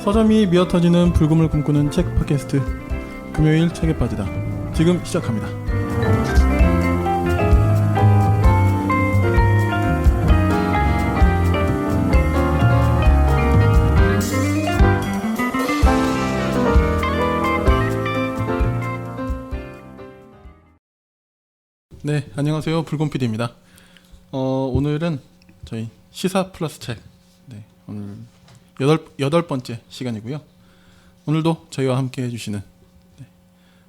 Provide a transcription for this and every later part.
서점이 미어터지는 불금을 꿈꾸는 책 팟캐스트 금요일 책에 빠지다 지금 시작합니다. 네, 안녕하세요. 불금 PD입니다. 오늘은 저희 시사 플러스 책 오늘 여덟 번째 시간이고요. 오늘도 저희와 함께 해주시는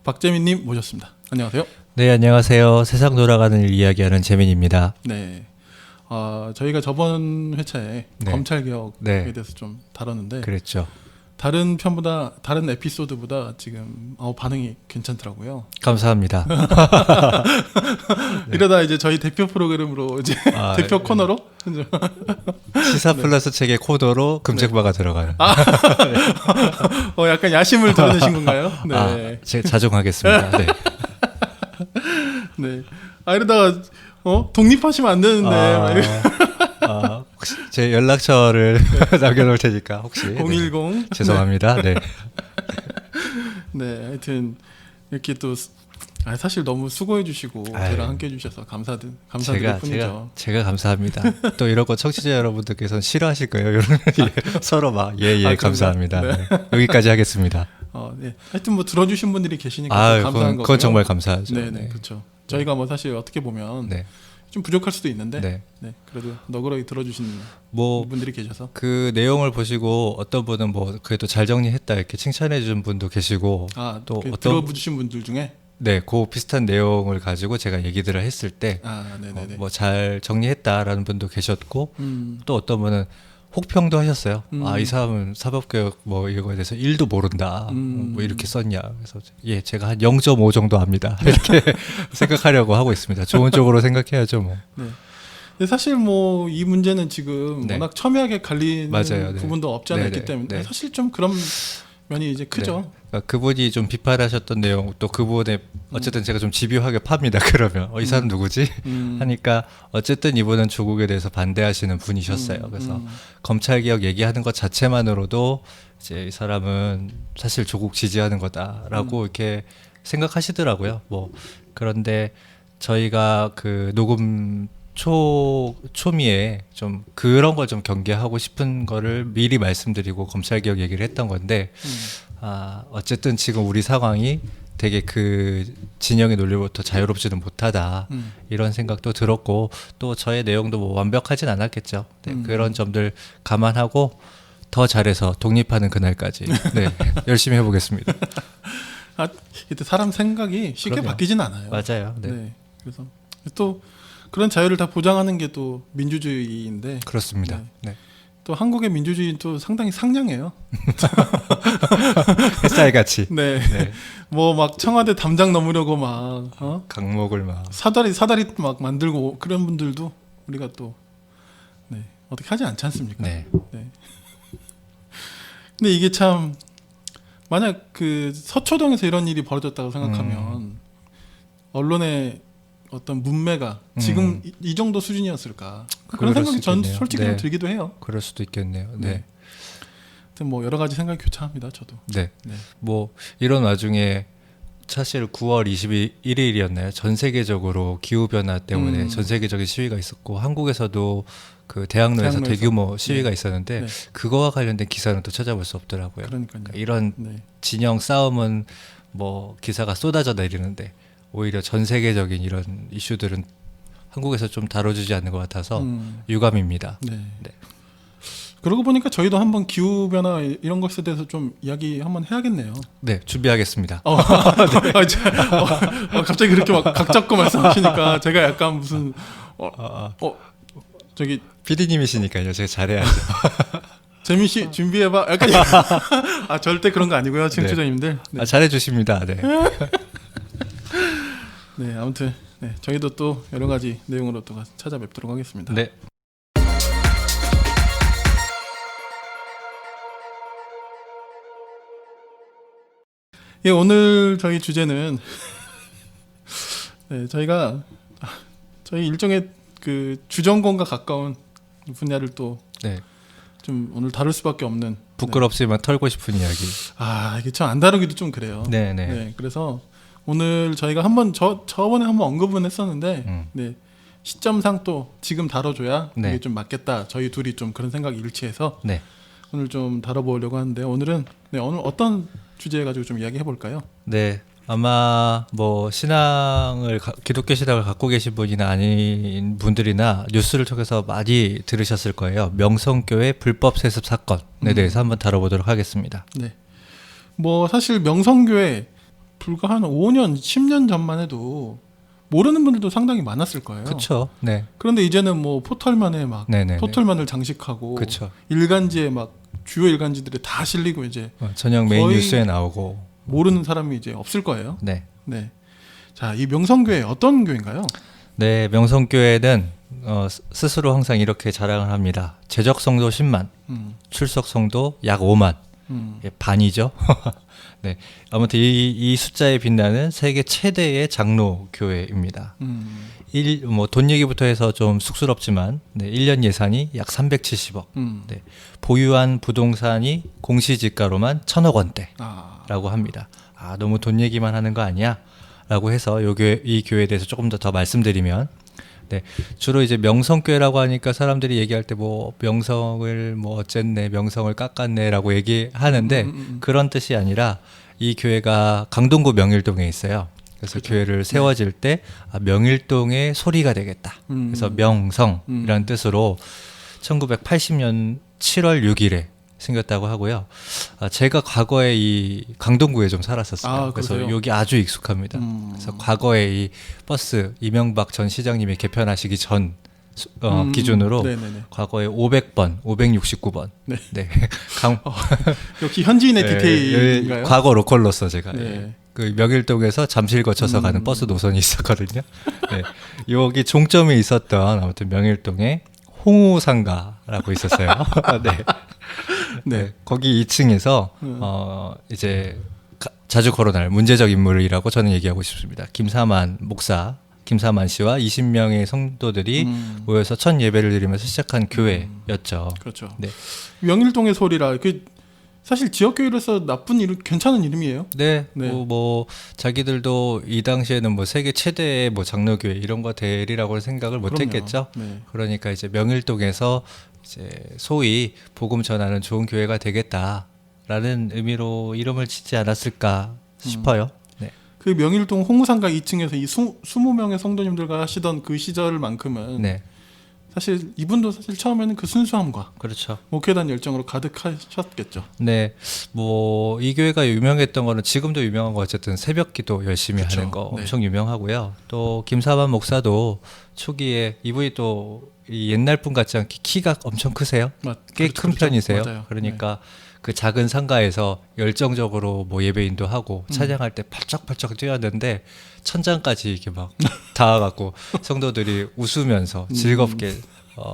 박재민님 모셨습니다. 안녕하세요. 네, 안녕하세요. 세상 돌아가는 일 이야기하는 재민입니다. 네, 저희가 저번 회차에 네. 검찰개혁에 네. 대해서 좀 다뤘는데 그랬죠. 다른 에피소드보다 지금 반응이 괜찮더라고요. 감사합니다. 네. 이러다 이제 저희 대표 프로그램으로 이제 대표 코너로 시사 플러스 책의 코너로 금책바가 들어가요. 약간 야심을 드러내신 건가요? 네. 제가 자중하겠습니다. 네. 네. 이러다가 독립하시면 안 되는데. 혹시 제 연락처를 남겨놓을 테니까 혹시 010 네. 죄송합니다. 네. 네, 하여튼 이렇게 또 사실 너무 수고해주시고 저희랑 함께해 주셔서 감사드릴 뿐이죠. 제가 감사합니다. 또 이런 거 청취자 여러분들께서는 싫어하실 거예요. 이런 서로 막 감사합니다. 네. 여기까지 하겠습니다. 네. 하여튼 뭐 들어주신 분들이 계시니까 감사한 거고요. 그건 정말 감사하죠. 네, 그렇죠. 저희가 뭐 사실 어떻게 보면 좀 부족할 수도 있는데 그래도 너그러이 들어주신 분들이 계셔서 그 내용을 보시고 어떤 분은 그래도 잘 정리했다 이렇게 칭찬해 준 분도 계시고 또 어떤 들어주신 분들 중에 그 비슷한 내용을 가지고 제가 얘기들을 했을 때 잘 정리했다라는 분도 계셨고 또 어떤 분은 혹평도 하셨어요. 이 사람은 사법개혁 이거에 대해서 1도 모른다. 이렇게 썼냐. 그래서 제가 한 0.5 정도 압니다. 이렇게 생각하려고 하고 있습니다. 좋은 쪽으로 생각해야죠. 네. 근데 사실 이 문제는 지금 워낙 첨예하게 갈리는 부분도 없지 않아 있기 때문에 사실 좀 그런 면이 이제 크죠. 그러니까 그분이 좀 비판하셨던 내용 또 그분의 어쨌든 제가 좀 집요하게 팝니다. 그러면 이 사람 누구지? 하니까 어쨌든 이분은 조국에 대해서 반대하시는 분이셨어요. 그래서 검찰개혁 얘기하는 것 자체만으로도 이제 이 사람은 사실 조국 지지하는 거다라고 이렇게 생각하시더라고요. 그런데 저희가 그 녹음 초미에 좀 그런 걸 좀 경계하고 싶은 거를 미리 말씀드리고 검찰개혁 얘기를 했던 건데 어쨌든 지금 우리 상황이 되게 그 진영의 논리로부터 자유롭지는 못하다 이런 생각도 들었고 또 저의 내용도 완벽하진 않았겠죠. 그런 점들 감안하고 더 잘해서 독립하는 그날까지 열심히 해보겠습니다. 이때 사람 생각이 쉽게 바뀌진 않아요. 맞아요. 그래서 또 그런 자유를 다 보장하는 게 또 민주주의인데 그렇습니다. 또 한국의 민주주의는 또 상당히 상냥해요. 햇살같이. 막 청와대 담장 넘으려고 강목을 사다리 막 만들고 그런 분들도 우리가 또 어떻게 하지 않지 않습니까? 근데 이게 참 만약 그 서초동에서 이런 일이 벌어졌다고 생각하면 언론의 어떤 문매가 지금 이 정도 수준이었을까 그런 생각이 전 솔직히 들기도 해요. 그럴 수도 있겠네요. 하여튼 여러 가지 생각이 교차합니다. 저도. 이런 와중에 사실 9월 21일이었나요? 전 세계적으로 기후 변화 때문에 전 세계적인 시위가 있었고 한국에서도 그 대학로에서 대규모 시위가 있었는데 그거와 관련된 기사는 또 찾아볼 수 없더라고요. 그러니까 이런 진영 싸움은 기사가 쏟아져 내리는데 오히려 전 세계적인 이런 이슈들은 한국에서 좀 다뤄주지 않는 것 같아서 유감입니다. 그러고 보니까 저희도 한번 기후 변화 이런 것에 대해서 좀 이야기 한번 해야겠네요. 준비하겠습니다. 갑자기 그렇게 막 각 잡고 말씀하시니까 제가 약간 무슨 저기 PD님이시니까요. 제가 잘해야죠. 재민 씨 준비해봐. 약간 절대 그런 거 아니고요, 청취자님들. 잘해주십니다. 아무튼 저희도 또 여러 가지 내용으로 또 찾아뵙도록 하겠습니다. 오늘 저희 주제는 저희가 저희 일종의 그 주전공과 가까운 분야를 또 좀 오늘 다룰 수밖에 없는 부끄럽지만 털고 싶은 이야기. 아 이게 참 안 다루기도 좀 그래요. 네네. 네, 그래서 오늘 저희가 한번 저번에 한번 언급은 했었는데 네, 시점상 또 지금 다뤄줘야 네. 이게 좀 맞겠다. 저희 둘이 좀 그런 생각이 일치해서 네. 오늘 좀 다뤄보려고 하는데 오늘 어떤 주제 가지고 좀 이야기해 볼까요? 네. 아마 뭐 기독교 신앙을 갖고 계신 분이나 아닌 분들이나 뉴스를 통해서 많이 들으셨을 거예요. 명성교회 불법 세습 사건에 대해서 한번 다뤄보도록 하겠습니다. 네. 뭐 사실 명성교회 불과 한 5년, 10년 전만 해도 모르는 분들도 상당히 많았을 거예요. 그렇죠. 네. 그런데 이제는 뭐 포털만에 막 네네네. 포털만을 장식하고 그쵸. 일간지에 막 주요 일간지들에 다 실리고 이제 저녁 메인 거의 뉴스에 나오고. 모르는 사람이 이제 없을 거예요. 네. 네. 자, 이 명성교회 어떤 교회인가요? 네, 명성교회는 스스로 항상 이렇게 자랑을 합니다. 재적 성도 10만, 출석 성도 약 5만. 예, 반이죠. 네. 아무튼 이 숫자에 빛나는 세계 최대의 장로 교회입니다. 돈 얘기부터 해서 좀 쑥스럽지만, 네, 1년 예산이 약 370억. 네. 보유한 부동산이 공시지가로만 1,000억 원대라고 합니다. 아, 너무 돈 얘기만 하는 거 아니야? 라고 해서 이 교회에 대해서 조금 더 말씀드리면, 네, 주로 이제 명성교회라고 하니까 사람들이 얘기할 때 뭐 명성을 뭐 어쨌네, 명성을 깎았네라고 얘기하는데 그런 뜻이 아니라 이 교회가 강동구 명일동에 있어요. 그래서 그렇죠. 교회를 세워질 때 명일동의 소리가 되겠다. 그래서 명성이라는 뜻으로 1980년 7월 6일에 생겼다고 하고요. 제가 과거에 이 강동구에 좀 살았었어요. 그래서 그러세요? 여기 아주 익숙합니다. 그래서 과거에 이 버스 이명박 전 시장님이 개편하시기 전 기준으로 네네네. 과거에 500번, 569번. 네. 네. 역시 현지인의 네, 디테일인가요? 과거 로컬로서 제가 네. 그 명일동에서 잠실 거쳐서 가는 버스 노선이 있었거든요. 네. 여기 종점이 있었던 아무튼 명일동에 홍우상가라고 있었어요. 네. 네. 거기 2층에서 이제 자주 거론할 문제적 인물이라고 저는 얘기하고 싶습니다. 김사만 씨와 20명의 성도들이 모여서 첫 예배를 드리면서 시작한 교회였죠. 그렇죠. 네. 명일동의 소리라 사실 지역교회로서 나쁜 이름, 괜찮은 이름이에요. 네, 네. 뭐 자기들도 이 당시에는 뭐 세계 최대의 뭐 장로교회 이런 거 되리라고 생각을 못했겠죠. 네. 그러니까 이제 명일동에서 이제 소위 복음 전하는 좋은 교회가 되겠다라는 의미로 이름을 짓지 않았을까 싶어요. 네. 그 명일동 홍우상가 2층에서 이 20명의 성도님들과 하시던 그 시절만큼은 네, 사실 이분도 사실 처음에는 그 순수함과 그렇죠. 목회단 열정으로 가득하셨겠죠. 네, 뭐 이 교회가 유명했던 거는 지금도 유명한 거 어쨌든 새벽기도 열심히 그쵸. 하는 거 네. 엄청 유명하고요. 또 김사만 목사도 초기에 이분이 또 이 옛날 분 같지 않게 키가 엄청 크세요. 꽤 큰 편이세요. 맞아요. 그러니까 그 작은 상가에서 열정적으로 뭐 예배인도 하고 찬양할 때 팔쩍팔쩍 뛰었는데 천장까지 이렇게 막 닿아갖고 성도들이 웃으면서 즐겁게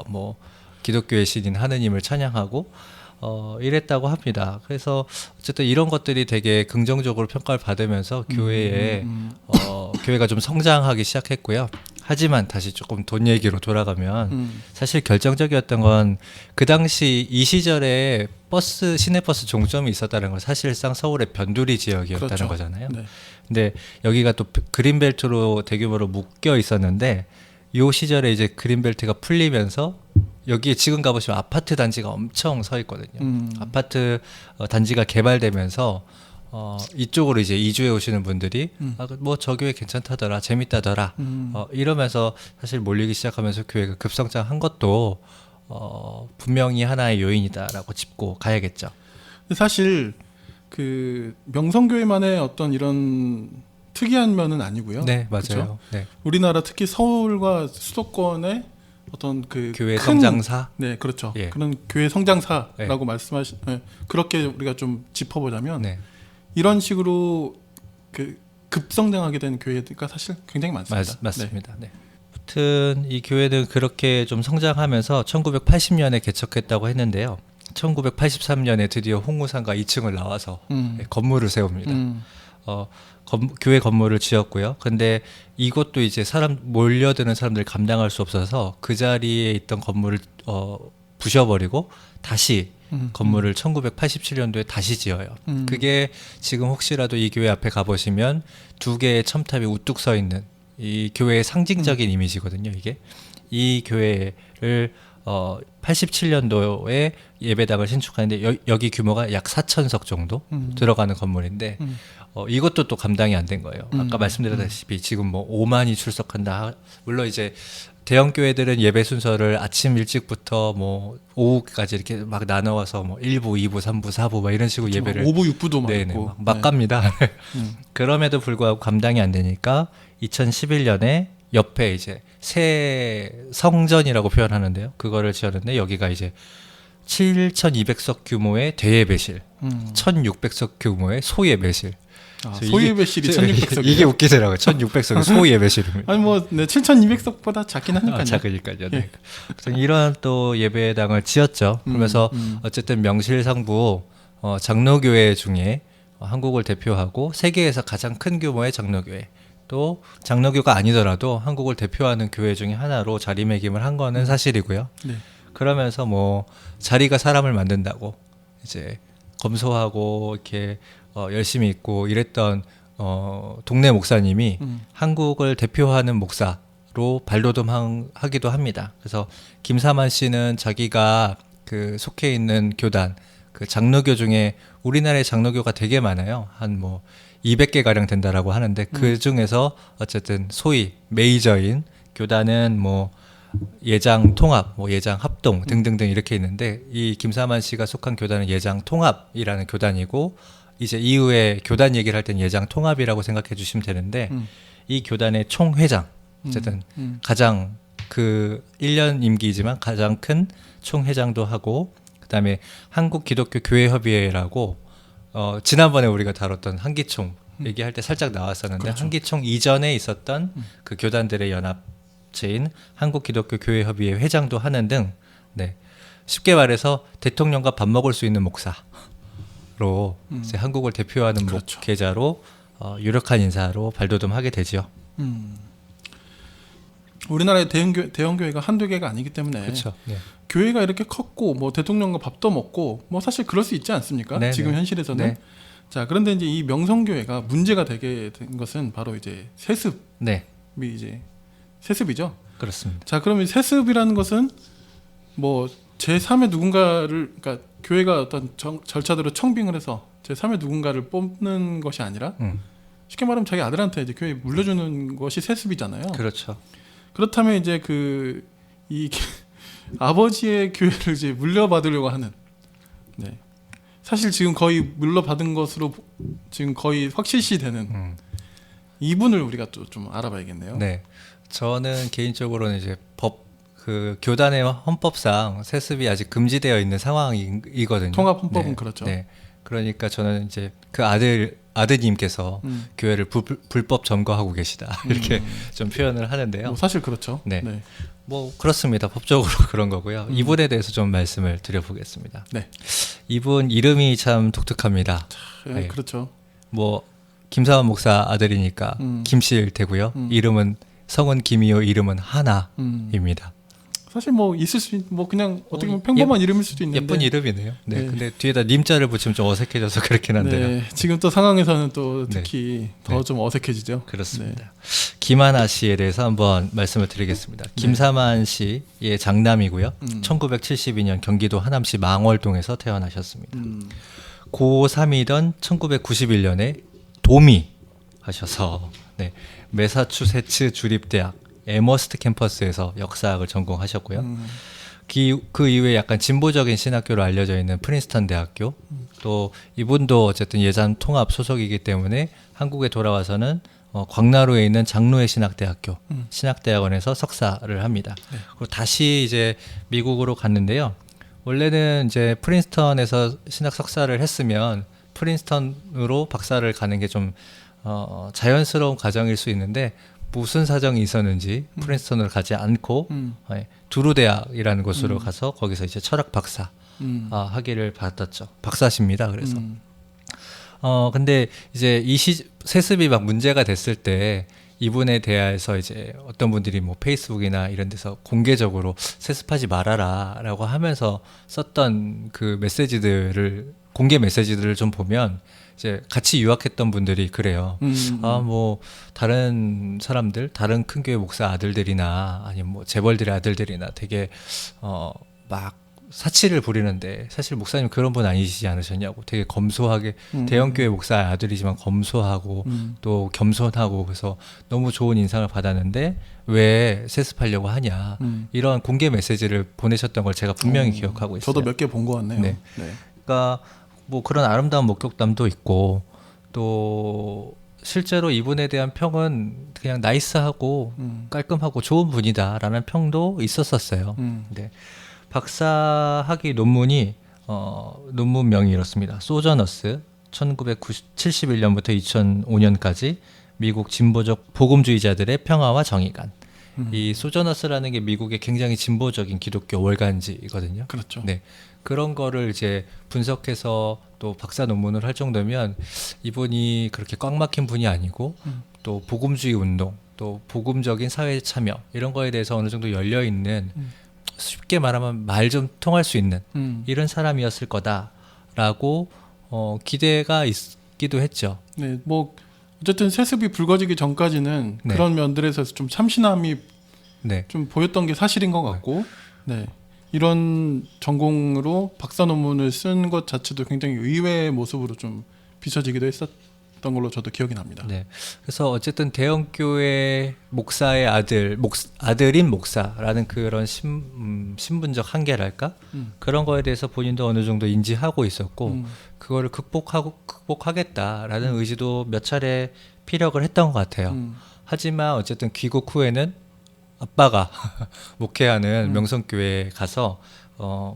뭐 기독교의 신인 하느님을 찬양하고 이랬다고 합니다. 그래서 어쨌든 이런 것들이 되게 긍정적으로 평가를 받으면서 교회가 좀 성장하기 시작했고요. 하지만 다시 조금 돈 얘기로 돌아가면 사실 결정적이었던 건 그 당시 이 시절에 시내버스 종점이 있었다는 건 사실상 서울의 변두리 지역이었다는 그렇죠. 거잖아요. 네. 근데 여기가 또 그린벨트로 대규모로 묶여 있었는데 이 시절에 이제 그린벨트가 풀리면서 여기에 지금 가보시면 아파트 단지가 엄청 서 있거든요. 아파트 단지가 개발되면서 이쪽으로 이제 이주해 오시는 분들이 뭐 저 교회 괜찮다더라, 재밌다더라 이러면서 사실 몰리기 시작하면서 교회가 급성장한 것도 분명히 하나의 요인이다라고 짚고 가야겠죠. 근데 사실 그 명성교회만의 어떤 이런 특이한 면은 아니고요. 네, 맞아요. 그렇죠? 네. 우리나라 특히 서울과 수도권의 어떤 그 교회 큰- 성장사. 네, 그렇죠. 예. 그런 교회 성장사라고 그렇게 우리가 좀 짚어보자면 네, 이런 식으로 그 급성장하게 된 교회가 사실 굉장히 많습니다. 맞습니다. 네. 아무튼 이 교회는 그렇게 좀 성장하면서 1980년에 개척했다고 했는데요. 1983년에 드디어 홍우상가 2층을 나와서 건물을 세웁니다. 교회 건물을 지었고요. 근데 이것도 이제 몰려드는 사람들이 감당할 수 없어서 그 자리에 있던 건물을 부셔버리고 다시 건물을 1987년도에 다시 지어요. 그게 지금 혹시라도 이 교회 앞에 가보시면 두 개의 첨탑이 우뚝 서 있는 이 교회의 상징적인 이미지거든요. 이게 이 교회를 87년도에 예배당을 신축하는데 여기 규모가 약 4,000석 정도 들어가는 건물인데 이것도 또 감당이 안 된 거예요. 아까 말씀드렸다시피 지금 뭐 5만이 출석한다. 물론 이제 대형 교회들은 예배 순서를 아침 일찍부터 뭐 오후까지 이렇게 막 나눠서 뭐 1부, 2부, 3부, 4부 막 이런 식으로 예배를 5부, 6부도 막 네네, 있고 막 갑니다. 그럼에도 불구하고 감당이 안 되니까 2011년에 옆에 이제 새 성전이라고 표현하는데요. 그거를 지었는데 여기가 이제 7,200석 규모의 대예배실, 1,600석 규모의 소예배실. 소예배실이 1,600석. 이게 웃기더라고요. 1,600석의 소예배실입니다. 아니 뭐 네, 7,200석보다 작긴 하니까요. 작으니까요. 네. 그래서 이런 또 예배당을 지었죠. 그러면서 어쨌든 명실상부 장로교회 중에 한국을 대표하고 세계에서 가장 큰 규모의 장로교회, 또 장로교가 아니더라도 한국을 대표하는 교회 중에 하나로 자리매김을 한 거는 사실이고요. 네. 그러면서 뭐 자리가 사람을 만든다고 이제 검소하고 이렇게 열심히 있고 이랬던 동네 목사님이 한국을 대표하는 목사로 발돋움하기도 합니다. 그래서 김사만 씨는 자기가 그 속해 있는 교단, 그 장로교 중에 우리나라의 장로교가 되게 많아요. 한 뭐 200개 가량 된다라고 하는데 그 중에서 어쨌든 소위 메이저인 교단은 뭐 예장 통합, 뭐 예장 합동 등등등 이렇게 있는데 이 김사만 씨가 속한 교단은 예장 통합이라는 교단이고 이제 이후에 교단 얘기를 할 땐 예장 통합이라고 생각해 주시면 되는데 이 교단의 총회장, 어쨌든 가장 그 1년 임기이지만 가장 큰 총회장도 하고 그다음에 한국 기독교 교회 협의회라고 지난번에 우리가 다뤘던 한기총 얘기할 때 살짝 나왔었는데 그렇죠. 한기총 이전에 있었던 그 교단들의 연합체인 한국 기독교 교회 협의회 회장도 하는 등 네. 쉽게 말해서 대통령과 밥 먹을 수 있는 목사로 이제 한국을 대표하는 그렇죠. 목회자로 유력한 인사로 발돋움하게 되죠. 우리나라의 대형 교회가 한두 개가 아니기 때문에 그렇죠. 네. 교회가 이렇게 컸고 뭐 대통령과 밥도 먹고 뭐 사실 그럴 수 있지 않습니까? 네, 지금 네. 현실에서는. 네. 자, 그런데 이제 이 명성교회가 문제가 되게 된 것은 바로 이제 세습이 네, 이제 세습이죠. 그렇습니다. 자, 그러면 세습이라는 것은 뭐 제3의 누군가를, 그러니까 교회가 어떤 절차대로 청빙을 해서 제3의 누군가를 뽑는 것이 아니라 쉽게 말하면 자기 아들한테 이제 교회 물려주는 것이 세습이잖아요. 그렇죠. 그렇다면 이제 이 아버지의 교회를 이제 물려받으려고 하는, 네. 사실 지금 거의 물려받은 것으로 지금 거의 확실시 되는 이분을 우리가 또 좀 알아봐야겠네요. 네, 저는 개인적으로는 이제 그 교단의 헌법상 세습이 아직 금지되어 있는 상황이거든요. 통합 헌법은 네, 그렇죠. 네, 그러니까 저는 이제 그 아드님께서 교회를 불법 점거하고 계시다 이렇게 좀 표현을 하는데요. 뭐 사실 그렇죠. 네. 뭐 그렇습니다. 법적으로 그런 거고요. 이분에 대해서 좀 말씀을 드려보겠습니다. 네. 이분 이름이 참 독특합니다. 네, 그렇죠. 뭐 김사원 목사 아들이니까 김씨일 테고요. 이름은 성은 김이요, 이름은 하나입니다. 사실 뭐 있을 수 뭐 그냥 어떻게 보면 평범한 이름일 수도 있는데 예쁜 이름이네요. 네. 네. 근데 뒤에다 님자를 붙이면 좀 어색해져서 그렇긴 한데요. 네, 지금 또 상황에서는 또 특히 더 좀 어색해지죠. 그렇습니다. 김하나 씨에 대해서 한번 말씀을 드리겠습니다. 김사만 씨의 장남이고요. 1972년 경기도 하남시 망월동에서 태어나셨습니다. 고3이던 1991년에 도미 하셔서 네, 매사추세츠 주립대학 에머스트 캠퍼스에서 역사학을 전공하셨고요. 그 이후에 약간 진보적인 신학교로 알려져 있는 프린스턴 대학교, 또 이분도 어쨌든 예산 통합 소속이기 때문에 한국에 돌아와서는 광나루에 있는 장로회 신학대학교 신학대학원에서 석사를 합니다. 네. 그리고 다시 이제 미국으로 갔는데요. 원래는 이제 프린스턴에서 신학 석사를 했으면 프린스턴으로 박사를 가는 게 좀 자연스러운 과정일 수 있는데 무슨 사정이 있었는지 프린스턴으로 가지 않고 두루 대학이라는 곳으로 가서 거기서 이제 철학 박사 학위를 받았죠. 박사십니다. 그래서 근데 이제 세습이 막 문제가 됐을 때 이분에 대해서 이제 어떤 분들이 뭐 페이스북이나 이런 데서 공개적으로 세습하지 말아라라고 하면서 썼던 그 메시지들을 공개 메시지들을 좀 보면 이제 같이 유학했던 분들이 그래요. 아, 뭐 다른 사람들, 다른 큰 교회 목사 아들들이나 아니면 뭐 재벌들의 아들들이나 되게 막 사치를 부리는데 사실 목사님 그런 분 아니시지 않으셨냐고 되게 검소하게 대형교회 목사 아들이지만 검소하고 또 겸손하고 그래서 너무 좋은 인상을 받았는데 왜 세습하려고 하냐 이런 공개 메시지를 보내셨던 걸 제가 분명히 기억하고 있어요. 저도 몇 개 본 것 같네요. 네. 그러니까 뭐 그런 아름다운 목격담도 있고 또 실제로 이분에 대한 평은 그냥 나이스하고 깔끔하고 좋은 분이다라는 평도 있었었어요. 네. 박사학위 논문이 논문명이 이렇습니다. 소저너스 1971년부터 2005년까지 미국 진보적 복음주의자들의 평화와 정의관. 이 소저너스라는 게 미국의 굉장히 진보적인 기독교 월간지거든요. 그렇죠. 네. 그런 거를 이제 분석해서 또 박사 논문을 할 정도면 이분이 그렇게 꽉 막힌 분이 아니고 또 복음주의 운동, 또 복음적인 사회 참여 이런 거에 대해서 어느 정도 열려 있는 쉽게 말하면 말 좀 통할 수 있는 이런 사람이었을 거다라고 기대가 있기도 했죠. 네, 뭐 어쨌든 세습이 불거지기 전까지는 네. 그런 면들에서 좀 참신함이 네. 좀 보였던 게 사실인 것 같고, 네. 이런 전공으로 박사 논문을 쓴 것 자체도 굉장히 의외의 모습으로 좀 비춰지기도 했었던 걸로 저도 기억이 납니다. 네. 그래서 어쨌든 대형교회 목사의 아들인 목사라는 그런 신분적 한계랄까? 그런 거에 대해서 본인도 어느 정도 인지하고 있었고, 그거를 극복하겠다라는 의지도 몇 차례 피력을 했던 것 같아요. 하지만 어쨌든 귀국 후에는 아빠가 목회하는 명성교회에 가서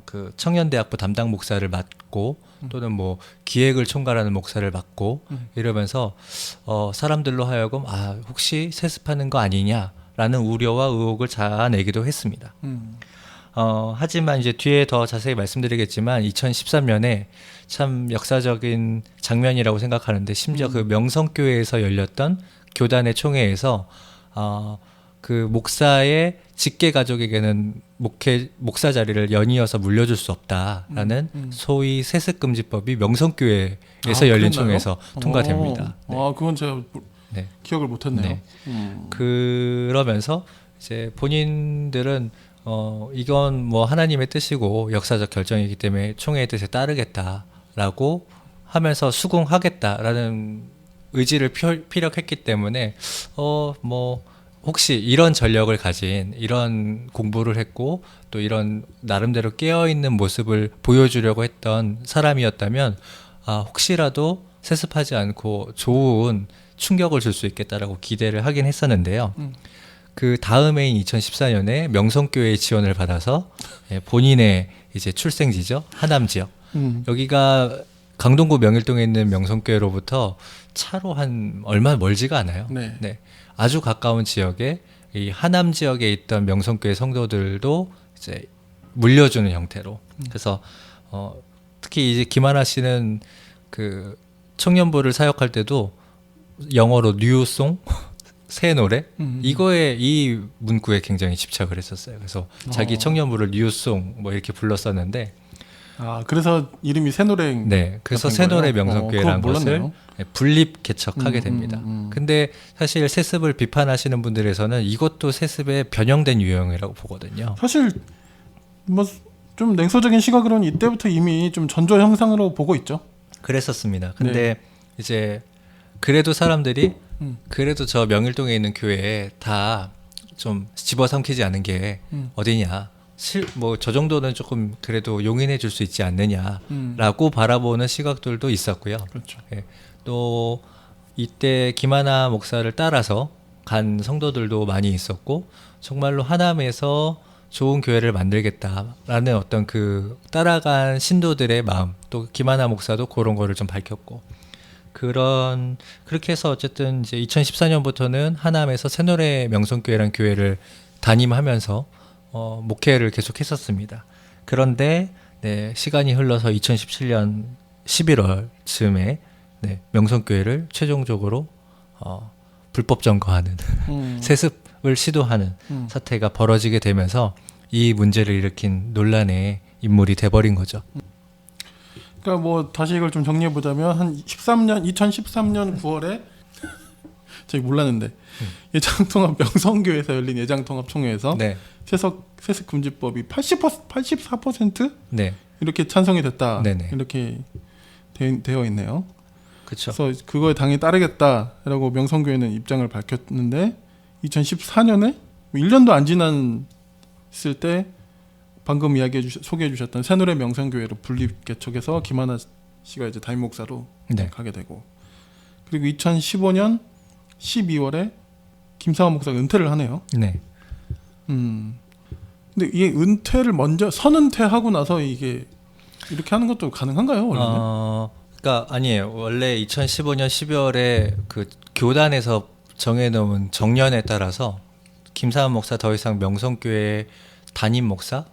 그 청년대학부 담당 목사를 맡고 또는 뭐 기획을 총괄하는 목사를 맡고 이러면서 사람들로 하여금 혹시 세습하는 거 아니냐라는 우려와 의혹을 자아내기도 했습니다. 하지만 이제 뒤에 더 자세히 말씀드리겠지만 2013년에 참 역사적인 장면이라고 생각하는데 심지어 그 명성교회에서 열렸던 교단의 총회에서 그 목사의 직계 가족에게는 목사 자리를 연이어서 물려줄 수 없다라는 소위 세습금지법이 명성교회에서 열린 총회에서 통과됩니다. 네. 그건 제가 네. 기억을 못했네요. 네. 그러면서 이제 본인들은 이건 뭐 하나님의 뜻이고 역사적 결정이기 때문에 총회의 뜻에 따르겠다라고 하면서 수긍하겠다라는 의지를 피력했기 때문에 뭐 혹시 이런 전력을 가진 이런 공부를 했고 또 이런 나름대로 깨어있는 모습을 보여주려고 했던 사람이었다면 혹시라도 세습하지 않고 좋은 충격을 줄 수 있겠다라고 기대를 하긴 했었는데요. 그 다음해인 2014년에 명성교회의 지원을 받아서 본인의 이제 출생지죠. 하남 지역. 여기가 강동구 명일동에 있는 명성교회로부터 차로 한 얼마 멀지가 않아요. 네. 네. 아주 가까운 지역에 이 하남 지역에 있던 명성교회 성도들도 이제 물려주는 형태로. 그래서 특히 이제 김하나 씨는 그 청년부를 사역할 때도 영어로 뉴송 새 노래 이거에 이 문구에 굉장히 집착을 했었어요. 그래서 자기 청년부를 뉴송 뭐 이렇게 불렀었는데. 그래서 이름이 새노래. 네, 그래서 새노래 명성교회라는 것을 분립 개척하게 됩니다. 근데 사실 세습을 비판하시는 분들에서는 이것도 세습의 변형된 유형이라고 보거든요. 사실 뭐 좀 냉소적인 시각으로는 이때부터 이미 좀 전조 형상으로 보고 있죠. 그랬었습니다. 근데 이제 그래도 사람들이 그래도 저 명일동에 있는 교회에 다 좀 집어삼키지 않은 게 어디냐. 뭐 저 정도는 조금 그래도 용인해 줄 수 있지 않느냐라고 바라보는 시각들도 있었고요. 그렇죠. 예, 또 이때 김하나 목사를 따라서 간 성도들도 많이 있었고 정말로 하남에서 좋은 교회를 만들겠다라는 어떤 그 따라간 신도들의 마음, 또 김하나 목사도 그런 거를 좀 밝혔고 그렇게 해서 어쨌든 이제 2014년부터는 하남에서 새노래 명성교회라는 교회를 담임하면서 목회를 계속했었습니다. 그런데 시간이 흘러서 2017년 11월쯤에 명성교회를 최종적으로 불법 점거하는 세습을 시도하는 사태가 벌어지게 되면서 이 문제를 일으킨 논란의 인물이 돼버린 거죠. 그러니까 뭐 다시 이걸 좀 정리해 보자면 한 2013년 9월에 저희 몰랐는데 예장통합 명성교회에서 열린 예장통합총회에서 네. 세습 금지법이 84% 네. 이렇게 찬성이 됐다. 네네. 이렇게 되어 있네요. 그렇죠. 그래서 그거에 당연히 따르겠다라고 명성교회는 입장을 밝혔는데 2014년에 1년도 안 지났을 때 방금 소개해 주셨던 새노래 명성교회로 분립 개척해서 김하나 씨가 이제 담임 목사로 네. 가게 되고, 그리고 2015년 12월에 김사환 목사가 은퇴를 하네요. 네. 근데 이게 은퇴를 먼저 선은퇴하고 나서 이게 이렇게 하는 것도 가능한가요, 원래는? 그러니까 아니에요. 원래 2015년 12월에 그 교단에서 정해놓은 정년에 따라서 김사환 목사 더 이상 명성교회 담임 목사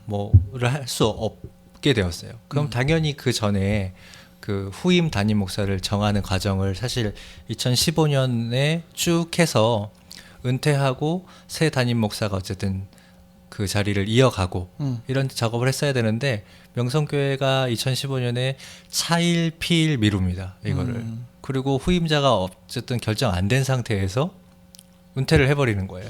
뭐를 할 수 없게 되었어요. 그럼 당연히 그 전에 그 후임 담임 목사를 정하는 과정을 사실 2015년에 쭉 해서 은퇴하고 새 담임 목사가 어쨌든 그 자리를 이어가고 이런 작업을 했어야 되는데 명성교회가 2015년에 차일 피일 미룹니다. 이거를. 그리고 후임자가 어쨌든 결정 안 된 상태에서 은퇴를 해버리는 거예요.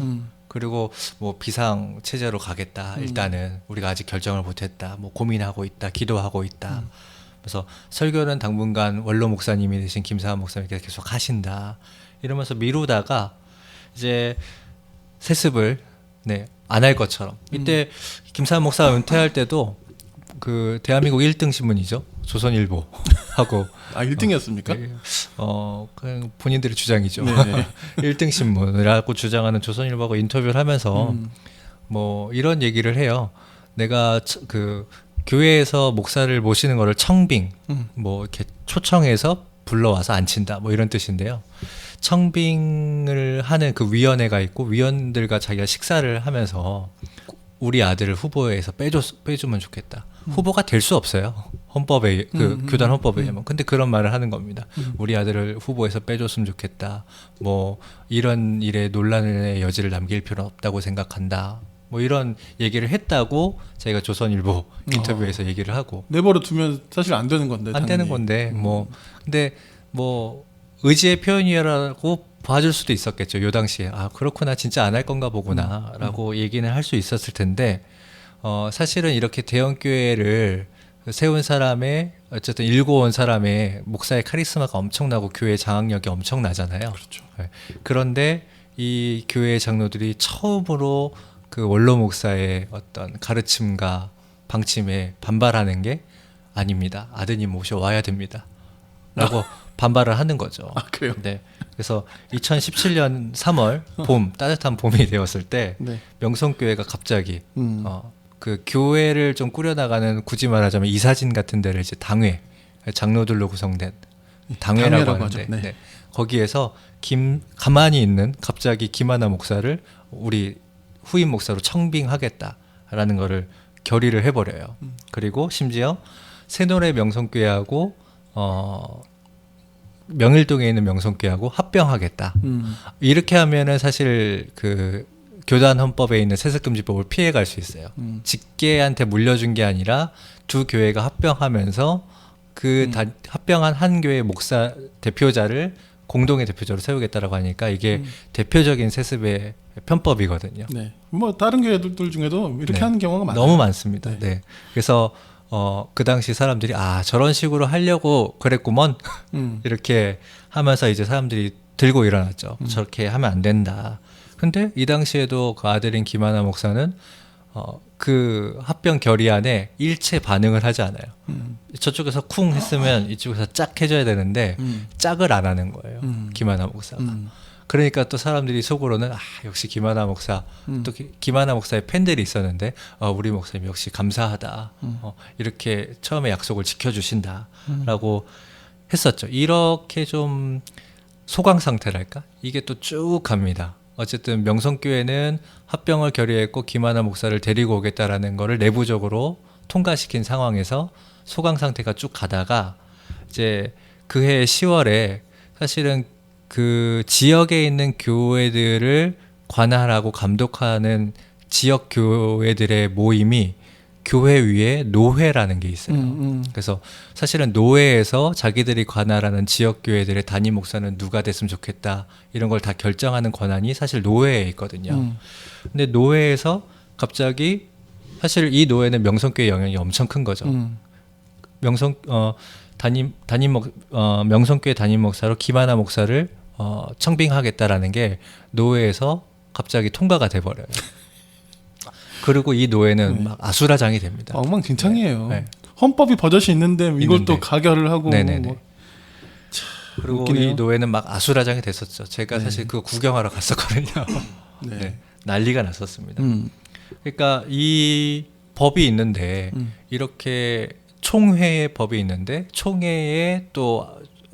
그리고 뭐 비상 체제로 가겠다. 일단은 우리가 아직 결정을 못했다. 뭐 고민하고 있다. 기도하고 있다. 그래서 설교는 당분간 원로 목사님이 되신 김사환 목사님께서 계속 하신다. 이러면서 미루다가 이제 세습을 안 할 것처럼. 이때 김사환 목사가 은퇴할 때도 그 대한민국 1등 신문이죠. 조선일보 하고 1등이었습니까? 그냥 본인들의 주장이죠. 1등 신문이라고 주장하는 조선일보하고 인터뷰를 하면서 뭐 이런 얘기를 해요. 내가 그 교회에서 목사를 모시는 거를 청빙, 뭐 이렇게 초청해서 불러와서 앉힌다, 뭐 이런 뜻인데요. 청빙을 하는 그 위원회가 있고 위원들과 자기가 식사를 하면서 우리 아들을 후보에서 빼주면 좋겠다. 후보가 될 수 없어요. 헌법에 교단 헌법에 의하면. 근데 그런 말을 하는 겁니다. 우리 아들을 후보에서 빼줬으면 좋겠다. 뭐 이런 일에 논란의 여지를 남길 필요는 없다고 생각한다. 뭐 이런 얘기를 했다고 저희가 조선일보 인터뷰에서 얘기를 하고. 내버려 두면 사실 안 되는 건데. 안 되는 건데 뭐 근데 뭐 의지의 표현이라고 봐줄 수도 있었겠죠. 요 당시에 그렇구나 진짜 안 할 건가 보구나라고 얘기는 할 수 있었을 텐데 사실은 이렇게 대형 교회를 세운 사람의 어쨌든 일궈온 사람의 목사의 카리스마가 엄청나고 교회 장악력이 엄청나잖아요. 그렇죠. 네. 그런데 이 교회 장로들이 처음으로 그 원로 목사의 어떤 가르침과 방침에 반발하는 게 아닙니다. 아드님 모셔와야 됩니다. 라고 반발을 하는 거죠. 그래요? 네. 그래서 2017년 3월 봄 따뜻한 봄이 되었을 때 명성교회가 갑자기 그 교회를 좀 꾸려나가는 굳이 말하자면 이사진 같은 데를 이제 당회 장로들로 구성된 당회라고 하는데 네. 거기에서 가만히 있는 갑자기 김하나 목사를 우리 후임 목사로 청빙하겠다라는 거를 결의를 해버려요. 그리고 심지어 새노래 명성교회하고 명일동에 있는 명성교회하고 합병하겠다. 이렇게 하면은 사실 그 교단 헌법에 있는 세습금지법을 피해갈 수 있어요. 직계한테 물려준 게 아니라 두 교회가 합병하면서 그 합병한 한 교회 목사 대표자를 공동의 대표자로 세우겠다라고 하니까 이게 대표적인 세습의 편법이거든요. 네. 뭐 다른 교회들 중에도 이렇게 하는 경우가 많아요. 너무 많습니다. 네. 그래서 그 당시 사람들이 저런 식으로 하려고 그랬구먼 이렇게 하면서 이제 사람들이 들고 일어났죠. 저렇게 하면 안 된다. 근데 이 당시에도 그 아들인 김하나 목사는 그 합병 결의안에 일체 반응을 하지 않아요. 저쪽에서 쿵 했으면 이쪽에서 짝 해줘야 되는데 짝을 안 하는 거예요. 김하나 목사가. 그러니까 또 사람들이 속으로는 역시 김하나 목사 또 김하나 목사의 팬들이 있었는데 우리 목사님 역시 감사하다. 이렇게 처음에 약속을 지켜주신다라고 했었죠. 이렇게 좀 소강 상태랄까? 이게 또 쭉 갑니다. 어쨌든 명성교회는 합병을 결의했고 김하나 목사를 데리고 오겠다라는 거를 내부적으로 통과시킨 상황에서 소강 상태가 쭉 가다가 이제 그해 10월에 사실은 그 지역에 있는 교회들을 관할하고 감독하는 지역 교회들의 모임이 교회 위에 노회라는 게 있어요. 그래서 사실은 노회에서 자기들이 관할하는 지역 교회들의 담임 목사는 누가 됐으면 좋겠다 이런 걸 다 결정하는 권한이 사실 노회에 있거든요. 근데 노회에서 갑자기 사실 이 노회는 명성교회 영향이 엄청 큰 거죠. 명성교회 담임 목사로 김하나 목사를 청빙하겠다라는 게 노회에서 갑자기 통과가 돼 버려요. 그리고 이 노예는 네. 막 아수라장이 됩니다. 엉망진창이에요. 네. 헌법이 버젓이 있는데 이걸 또 있는데. 가결을 하고 네네네. 뭐. 그리고 웃기네요. 이 노예는 막 아수라장이 됐었죠. 제가 네. 사실 그거 구경하러 갔었거든요. 네. 네. 난리가 났었습니다. 음. 그러니까 이 법이 있는데 이렇게 총회의 법이 있는데 총회에 또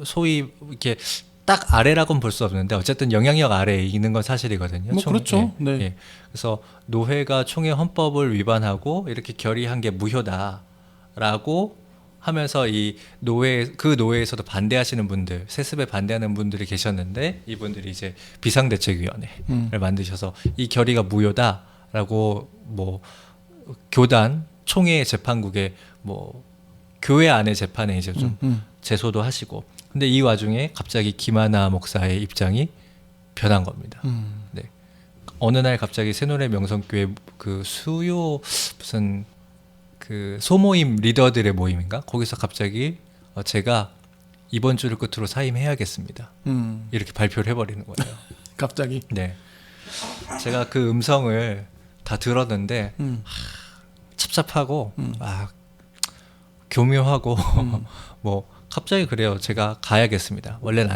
소위 이렇게 딱 아래라고는 볼 수 없는데 어쨌든 영향력 아래에 있는 건 사실이거든요. 뭐 그렇죠. 예, 네. 예. 그래서 노회가 총회 헌법을 위반하고 이렇게 결의한 게 무효다라고 하면서 이 노회 그 노회에서도 반대하시는 분들, 세습에 반대하는 분들이 계셨는데 이분들이 이제 비상대책위원회를 만드셔서 이 결의가 무효다라고 뭐 교단 총회 재판국에 뭐 교회 안의 재판에 이제 좀 제소도 하시고 근데 이 와중에 갑자기 김하나 목사의 입장이 변한 겁니다. 네. 어느 날 갑자기 새노래 명성교회 그 수요 무슨 그 소모임 리더들의 모임인가 거기서 갑자기 제가 이번 주를 끝으로 사임해야겠습니다. 이렇게 발표를 해버리는 거예요. 갑자기. 네. 제가 그 음성을 다 들었는데 찹찹하고 교묘하고 뭐 갑자기 그래요. 제가 가야겠습니다. 원래는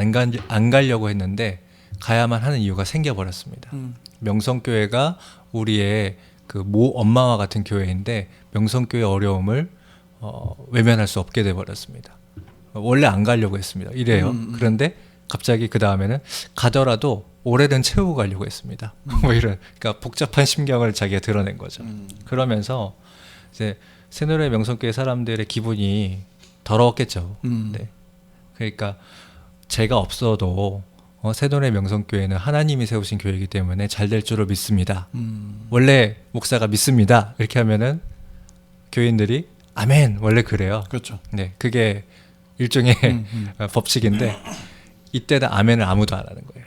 안 가려고 했는데 가야만 하는 이유가 생겨버렸습니다. 명성교회가 우리의 그 모 엄마와 같은 교회인데 명성교회 어려움을 외면할 수 없게 돼버렸습니다. 원래 안 가려고 했습니다. 이래요. 그런데 갑자기 그 다음에는 가더라도 올해는 채우고 가려고 했습니다. 뭐 이런 그러니까 복잡한 심경을 자기가 드러낸 거죠. 그러면서 이제 새노래 명성교회 사람들의 기분이 더러웠겠죠. 네. 그러니까 제가 없어도 새노래 명성교회는 하나님이 세우신 교회이기 때문에 잘 될 줄로 믿습니다. 원래 목사가 믿습니다. 이렇게 하면은 교인들이 아멘. 원래 그래요. 그렇죠. 네, 그게 일종의 법칙인데 이때는 아멘을 아무도 안 하는 거예요.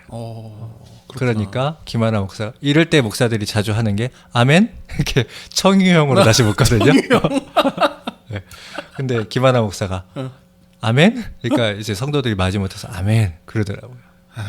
그러니까 김하나 목사 이럴 때 목사들이 자주 하는 게 아멘 이렇게 청유형으로 다시 묻거든요. 네. 근데 김하나 목사가 아멘? 그러니까 이제 성도들이 마지못해서 아멘 그러더라고요. 네.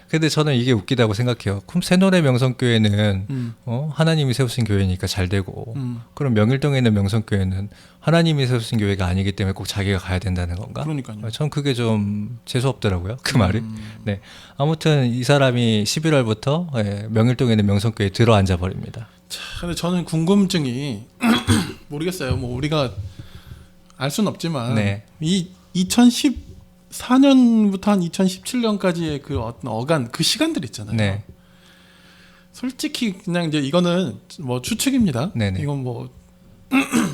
근데 저는 이게 웃기다고 생각해요. 그럼 새노래 명성교회는 하나님이 세우신 교회니까 잘 되고 그럼 명일동에 있는 명성교회는 하나님이 세우신 교회가 아니기 때문에 꼭 자기가 가야 된다는 건가? 그러니까요. 전 그게 좀 재수없더라고요. 그 말이. 네. 아무튼 이 사람이 11월부터 명일동에 있는 명성교회에 들어앉아 버립니다. 근데 저는 궁금증이 모르겠어요. 뭐 우리가 알 수는 없지만 네. 이 2014년부터 한 2017년까지의 그 어떤 어간 그 시간들 있잖아요. 네. 솔직히 그냥 이제 이거는 뭐 추측입니다. 네네. 이건 뭐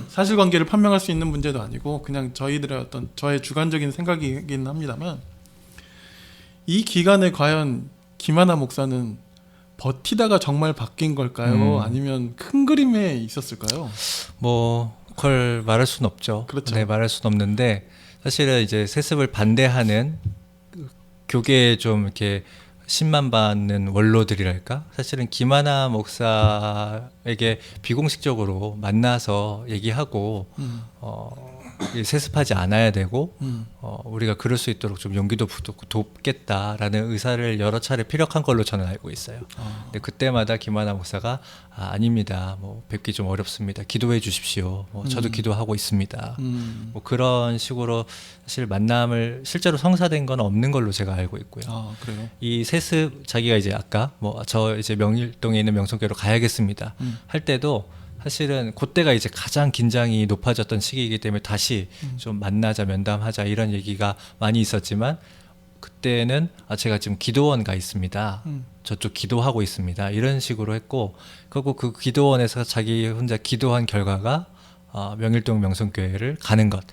사실관계를 판명할 수 있는 문제도 아니고 그냥 저희들의 어떤 저의 주관적인 생각이긴 합니다만 이 기간에 과연 김하나 목사는 버티다가 정말 바뀐 걸까요? 아니면 큰 그림에 있었을까요? 뭐 그걸 말할 수는 없죠. 그렇죠. 네, 말할 수는 없는데 사실은 이제 세습을 반대하는 교계에 좀 이렇게 신만 받는 원로들이랄까? 사실은 김하나 목사에게 비공식적으로 만나서 얘기하고 이 세습하지 않아야 되고 우리가 그럴 수 있도록 좀 용기도 돕겠다라는 의사를 여러 차례 피력한 걸로 저는 알고 있어요. 근데 그때마다 김하나 목사가 아닙니다. 뭐 뵙기 좀 어렵습니다. 기도해 주십시오. 뭐 저도 기도하고 있습니다. 뭐 그런 식으로 사실 만남을 실제로 성사된 건 없는 걸로 제가 알고 있고요. 아 그래요? 이 세습 자기가 이제 아까 뭐 저 이제 명일동에 있는 명성교회로 가야겠습니다 할 때도 사실은 그때가 이제 가장 긴장이 높아졌던 시기이기 때문에 다시 좀 만나자 면담하자 이런 얘기가 많이 있었지만 그때는 제가 지금 기도원 가 있습니다. 저쪽 기도하고 있습니다. 이런 식으로 했고 그리고 그 기도원에서 자기 혼자 기도한 결과가 명일동 명성교회를 가는 것.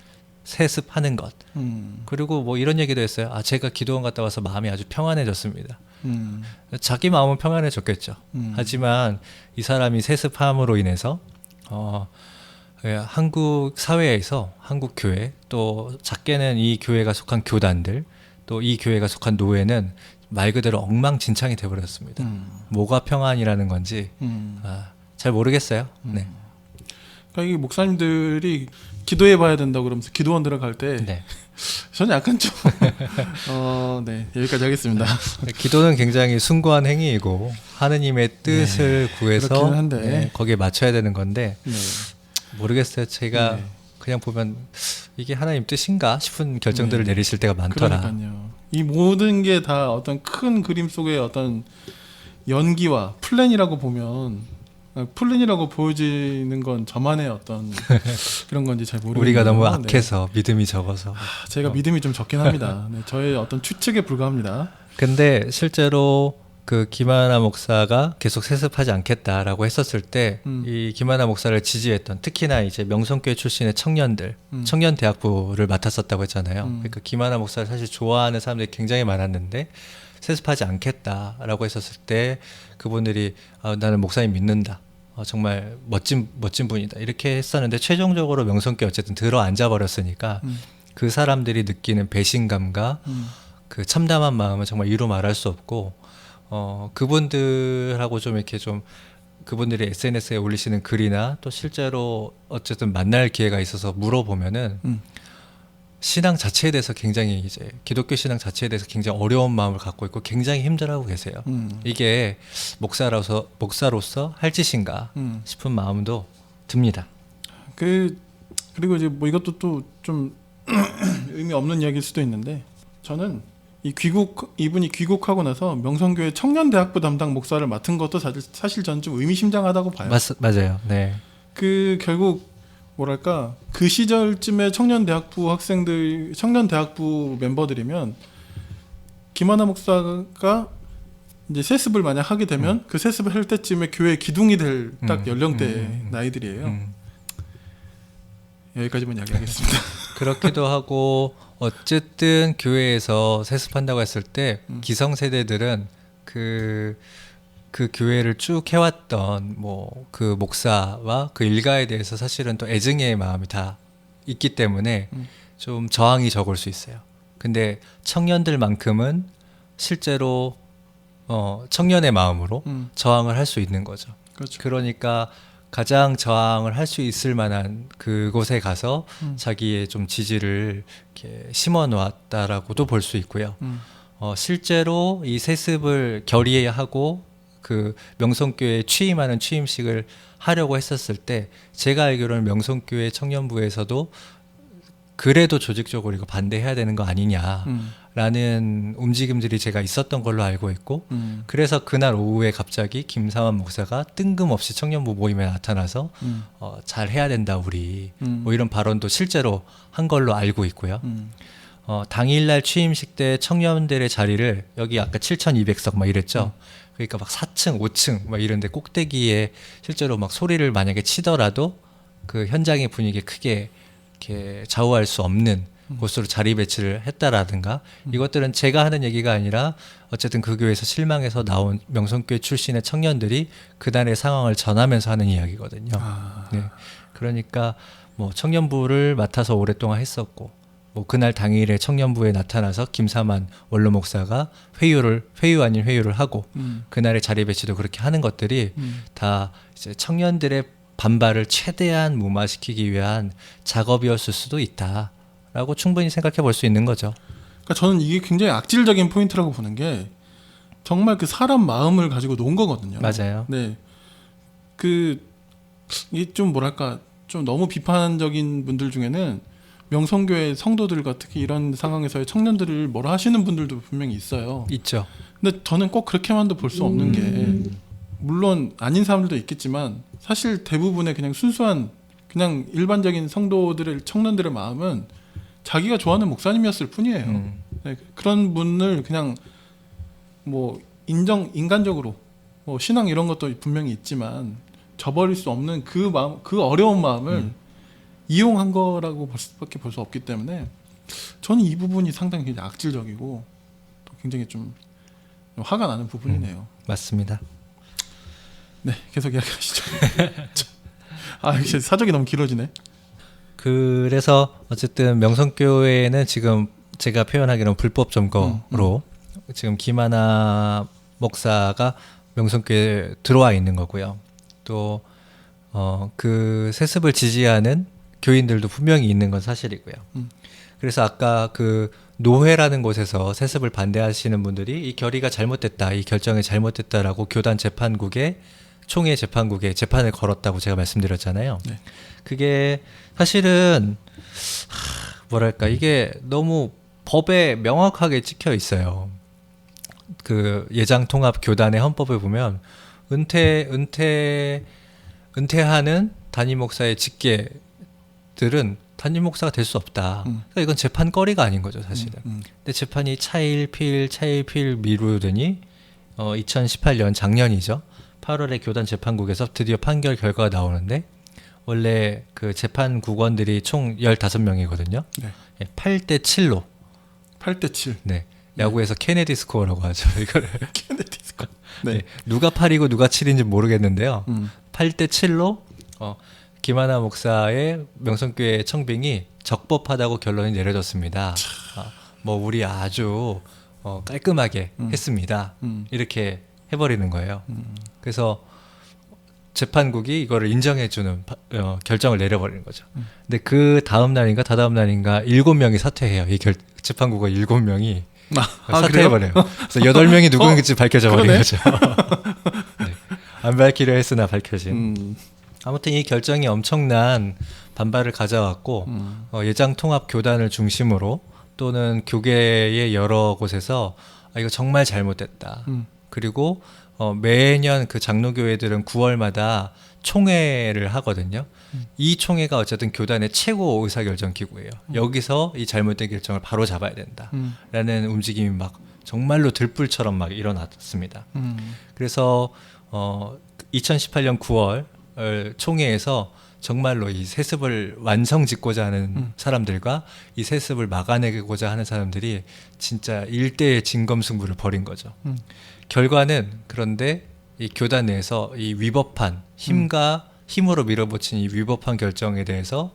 세습하는 것. 그리고 뭐 이런 얘기도 했어요. 아, 제가 기도원 갔다 와서 마음이 아주 평안해졌습니다. 자기 마음은 평안해졌겠죠. 하지만 이 사람이 세습함으로 인해서 한국 사회에서 한국 교회 또 작게는 이 교회가 속한 교단들 또 이 교회가 속한 노예는 말 그대로 엉망진창이 돼버렸습니다. 뭐가 평안이라는 건지 잘 모르겠어요. 네. 그러니까 이 목사님들이 기도해봐야 된다고 그러면서 기도원 들어갈 때 네. 저는 약간 좀 네, 여기까지 하겠습니다. 기도는 굉장히 숭고한 행위이고 하느님의 뜻을 구해서 그렇기는 한데. 네, 거기에 맞춰야 되는 건데 네. 모르겠어요. 제가 네. 그냥 보면 이게 하나님 뜻인가 싶은 결정들을 네. 내리실 때가 많더라. 그러니까요. 이 모든 게 다 어떤 큰 그림 속의 어떤 연기와 플랜이라고 보면 플랜이라고 보여지는 건 저만의 어떤 그런 건지 잘 모르겠네요. 우리가 너무 네. 악해서 믿음이 적어서. 제가 믿음이 좀 적긴 합니다. 네, 저의 어떤 추측에 불과합니다. 근데 실제로 그 김하나 목사가 계속 세습하지 않겠다라고 했었을 때 이 김하나 목사를 지지했던 특히나 이제 명성교회 출신의 청년들, 청년 대학부를 맡았었다고 했잖아요. 그러니까 김하나 목사를 사실 좋아하는 사람들이 굉장히 많았는데 세습하지 않겠다라고 했었을 때 그분들이 나는 목사님 믿는다. 정말 멋진 분이다. 이렇게 했었는데 최종적으로 명성교회 어쨌든 들어앉아 버렸으니까 그 사람들이 느끼는 배신감과 그 참담한 마음은 정말 이루 말할 수 없고 그분들하고 좀 이렇게 좀 그분들이 SNS에 올리시는 글이나 또 실제로 어쨌든 만날 기회가 있어서 물어보면은 신앙 자체에 대해서 굉장히 이제 기독교 신앙 자체에 대해서 굉장히 어려운 마음을 갖고 있고 굉장히 힘들어하고 계세요. 이게 목사로서 할 짓인가 싶은 마음도 듭니다. 그리고 이제 뭐 이것도 또 좀 의미 없는 이야기일 수도 있는데 저는 이분이 귀국하고 나서 명성교회 청년대학부 담당 목사를 맡은 것도 사실 저는 좀 의미심장하다고 봐요. 맞아요. 네. 그 결국 뭐랄까 그 시절쯤에 청년대학부 멤버들이면 김하나 목사가 이제 세습을 만약 하게 되면 그 세습을 할 때쯤에 교회 기둥이 될 딱 연령대 나이들이에요. 여기까지만 이야기하겠습니다. 그렇기도 하고 어쨌든 교회에서 세습한다고 했을 때 기성세대들은 그 교회를 쭉 해왔던 뭐 그 목사와 그 일가에 대해서 사실은 또 애증의 마음이 다 있기 때문에 좀 저항이 적을 수 있어요. 근데 청년들만큼은 실제로 청년의 마음으로 저항을 할 수 있는 거죠. 그렇죠. 그러니까 가장 저항을 할 수 있을 만한 그곳에 가서 자기의 좀 지지를 이렇게 심어 놓았다라고도 볼 수 있고요. 실제로 이 세습을 결의하고 그 명성교회에 취임하는 취임식을 하려고 했었을 때 제가 알기로는 명성교회 청년부에서도 그래도 조직적으로 이거 반대해야 되는 거 아니냐라는 움직임들이 제가 있었던 걸로 알고 있고 그래서 그날 오후에 갑자기 김사환 목사가 뜬금없이 청년부 모임에 나타나서 잘 해야 된다 우리 뭐 이런 발언도 실제로 한 걸로 알고 있고요. 당일날 취임식 때 청년들의 자리를 여기 아까 7,200석 막 이랬죠. 그러니까 막 4층, 5층 막 이런데 꼭대기에 실제로 막 소리를 만약에 치더라도 그 현장의 분위기에 크게 이렇게 좌우할 수 없는 곳으로 자리 배치를 했다라든가 이것들은 제가 하는 얘기가 아니라 어쨌든 그 교회에서 실망해서 나온 명성교회 출신의 청년들이 그날의 상황을 전하면서 하는 이야기거든요. 네. 그러니까 뭐 청년부를 맡아서 오랫동안 했었고 뭐 그날 당일에 청년부에 나타나서 김사만 원로 목사가 회유 아닌 회유를 하고 그날의 자리 배치도 그렇게 하는 것들이 다 이제 청년들의 반발을 최대한 무마시키기 위한 작업이었을 수도 있다라고 충분히 생각해 볼 수 있는 거죠. 그러니까 저는 이게 굉장히 악질적인 포인트라고 보는 게 정말 그 사람 마음을 가지고 놓은 거거든요. 맞아요. 네. 이게 좀 뭐랄까 좀 너무 비판적인 분들 중에는 명성교회 성도들과 특히 이런 상황에서의 청년들을 뭐라 하시는 분들도 분명히 있어요. 있죠. 근데 저는 꼭 그렇게만도 볼 수 없는 게 물론 아닌 사람들도 있겠지만 사실 대부분의 그냥 순수한 그냥 일반적인 성도들의 청년들의 마음은 자기가 좋아하는 목사님이었을 뿐이에요. 네, 그런 분을 그냥 뭐 인간적으로 뭐 신앙 이런 것도 분명히 있지만 저버릴 수 없는 그 마음, 그 어려운 마음을 이용한 거라고 볼 수밖에 볼 수 없기 때문에 저는 이 부분이 상당히 굉장히 악질적이고 또 굉장히 좀 화가 나는 부분이네요. 맞습니다. 네, 계속 이야기하시죠. 이제 사적이 너무 길어지네. 그래서 어쨌든 명성교회는 지금 제가 표현하기로는 불법 점거로 지금 김하나 목사가 명성교회에 들어와 있는 거고요. 또 그 세습을 지지하는 교인들도 분명히 있는 건 사실이고요. 그래서 아까 그 노회라는 곳에서 세습을 반대하시는 분들이 이 결의가 잘못됐다, 이 결정이 잘못됐다라고 교단 재판국에 총회 재판국에 재판을 걸었다고 제가 말씀드렸잖아요. 네. 그게 사실은 뭐랄까 이게 너무 법에 명확하게 찍혀 있어요. 그 예장통합교단의 헌법을 보면 은퇴하는 담임 목사의 직계들은 담임 목사가 될 수 없다. 그러니까 이건 재판거리가 아닌 거죠, 사실은. 근데 재판이 차일피일 미루더니 2018년 작년이죠. 8월에 교단 재판국에서 드디어 판결 결과가 나오는데 원래 그 재판 국원들이 총 15명이거든요. 네. 8대 7로. 8대 7. 네. 야구에서 케네디 스코어라고 하죠. 이거를. 케네디 스코어. 네. 네. 누가 8이고 누가 7인지 모르겠는데요. 8대 7로 김하나 목사의 명성교회 청빙이 적법하다고 결론이 내려졌습니다. 뭐 우리 아주 깔끔하게 했습니다. 이렇게 해버리는 거예요. 그래서 재판국이 이거를 인정해주는 결정을 내려버리는 거죠. 근데 그 다음 날인가 다다음 날인가 7명이 사퇴해요. 이 재판국의 7명이 사퇴해버려요. 그래서 8명이 누구인지 밝혀져 버린 거죠. 네. 안 밝히려 했으나 밝혀진. 아무튼 이 결정이 엄청난 반발을 가져왔고 예장통합교단을 중심으로 또는 교계의 여러 곳에서 이거 정말 잘못됐다. 그리고 매년 그 장로교회들은 9월마다 총회를 하거든요. 이 총회가 어쨌든 교단의 최고 의사결정 기구예요. 여기서 이 잘못된 결정을 바로 잡아야 된다라는 움직임이 막 정말로 들불처럼 막 일어났습니다. 그래서 2018년 9월 총회에서 정말로 이 세습을 완성짓고자 하는 사람들과 이 세습을 막아내고자 하는 사람들이 진짜 일대의 진검승부를 벌인 거죠. 결과는 그런데 이 교단 내에서 이 위법한 힘으로 밀어붙인 이 위법한 결정에 대해서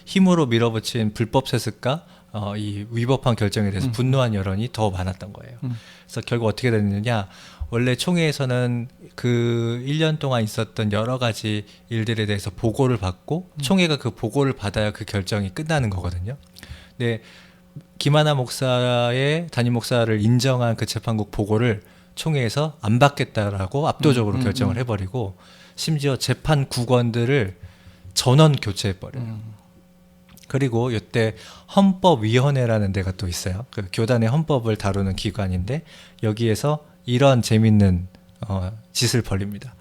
힘으로 밀어붙인 불법 세습과 이 위법한 결정에 대해서 분노한 여론이 더 많았던 거예요. 그래서 결국 어떻게 됐느냐? 원래 총회에서는 그 1년 동안 있었던 여러 가지 일들에 대해서 보고를 받고 총회가 그 보고를 받아야 그 결정이 끝나는 거거든요. 근데 김하나 목사의 담임 목사를 인정한 그 재판국 보고를 총회에서 안 받겠다라고 압도적으로 결정을 해버리고 심지어 재판 국원들을 전원 교체해버려요. 그리고 이때 헌법위원회라는 데가 또 있어요. 그 교단의 헌법을 다루는 기관인데 여기에서 이런 재밌는 짓을 벌입니다.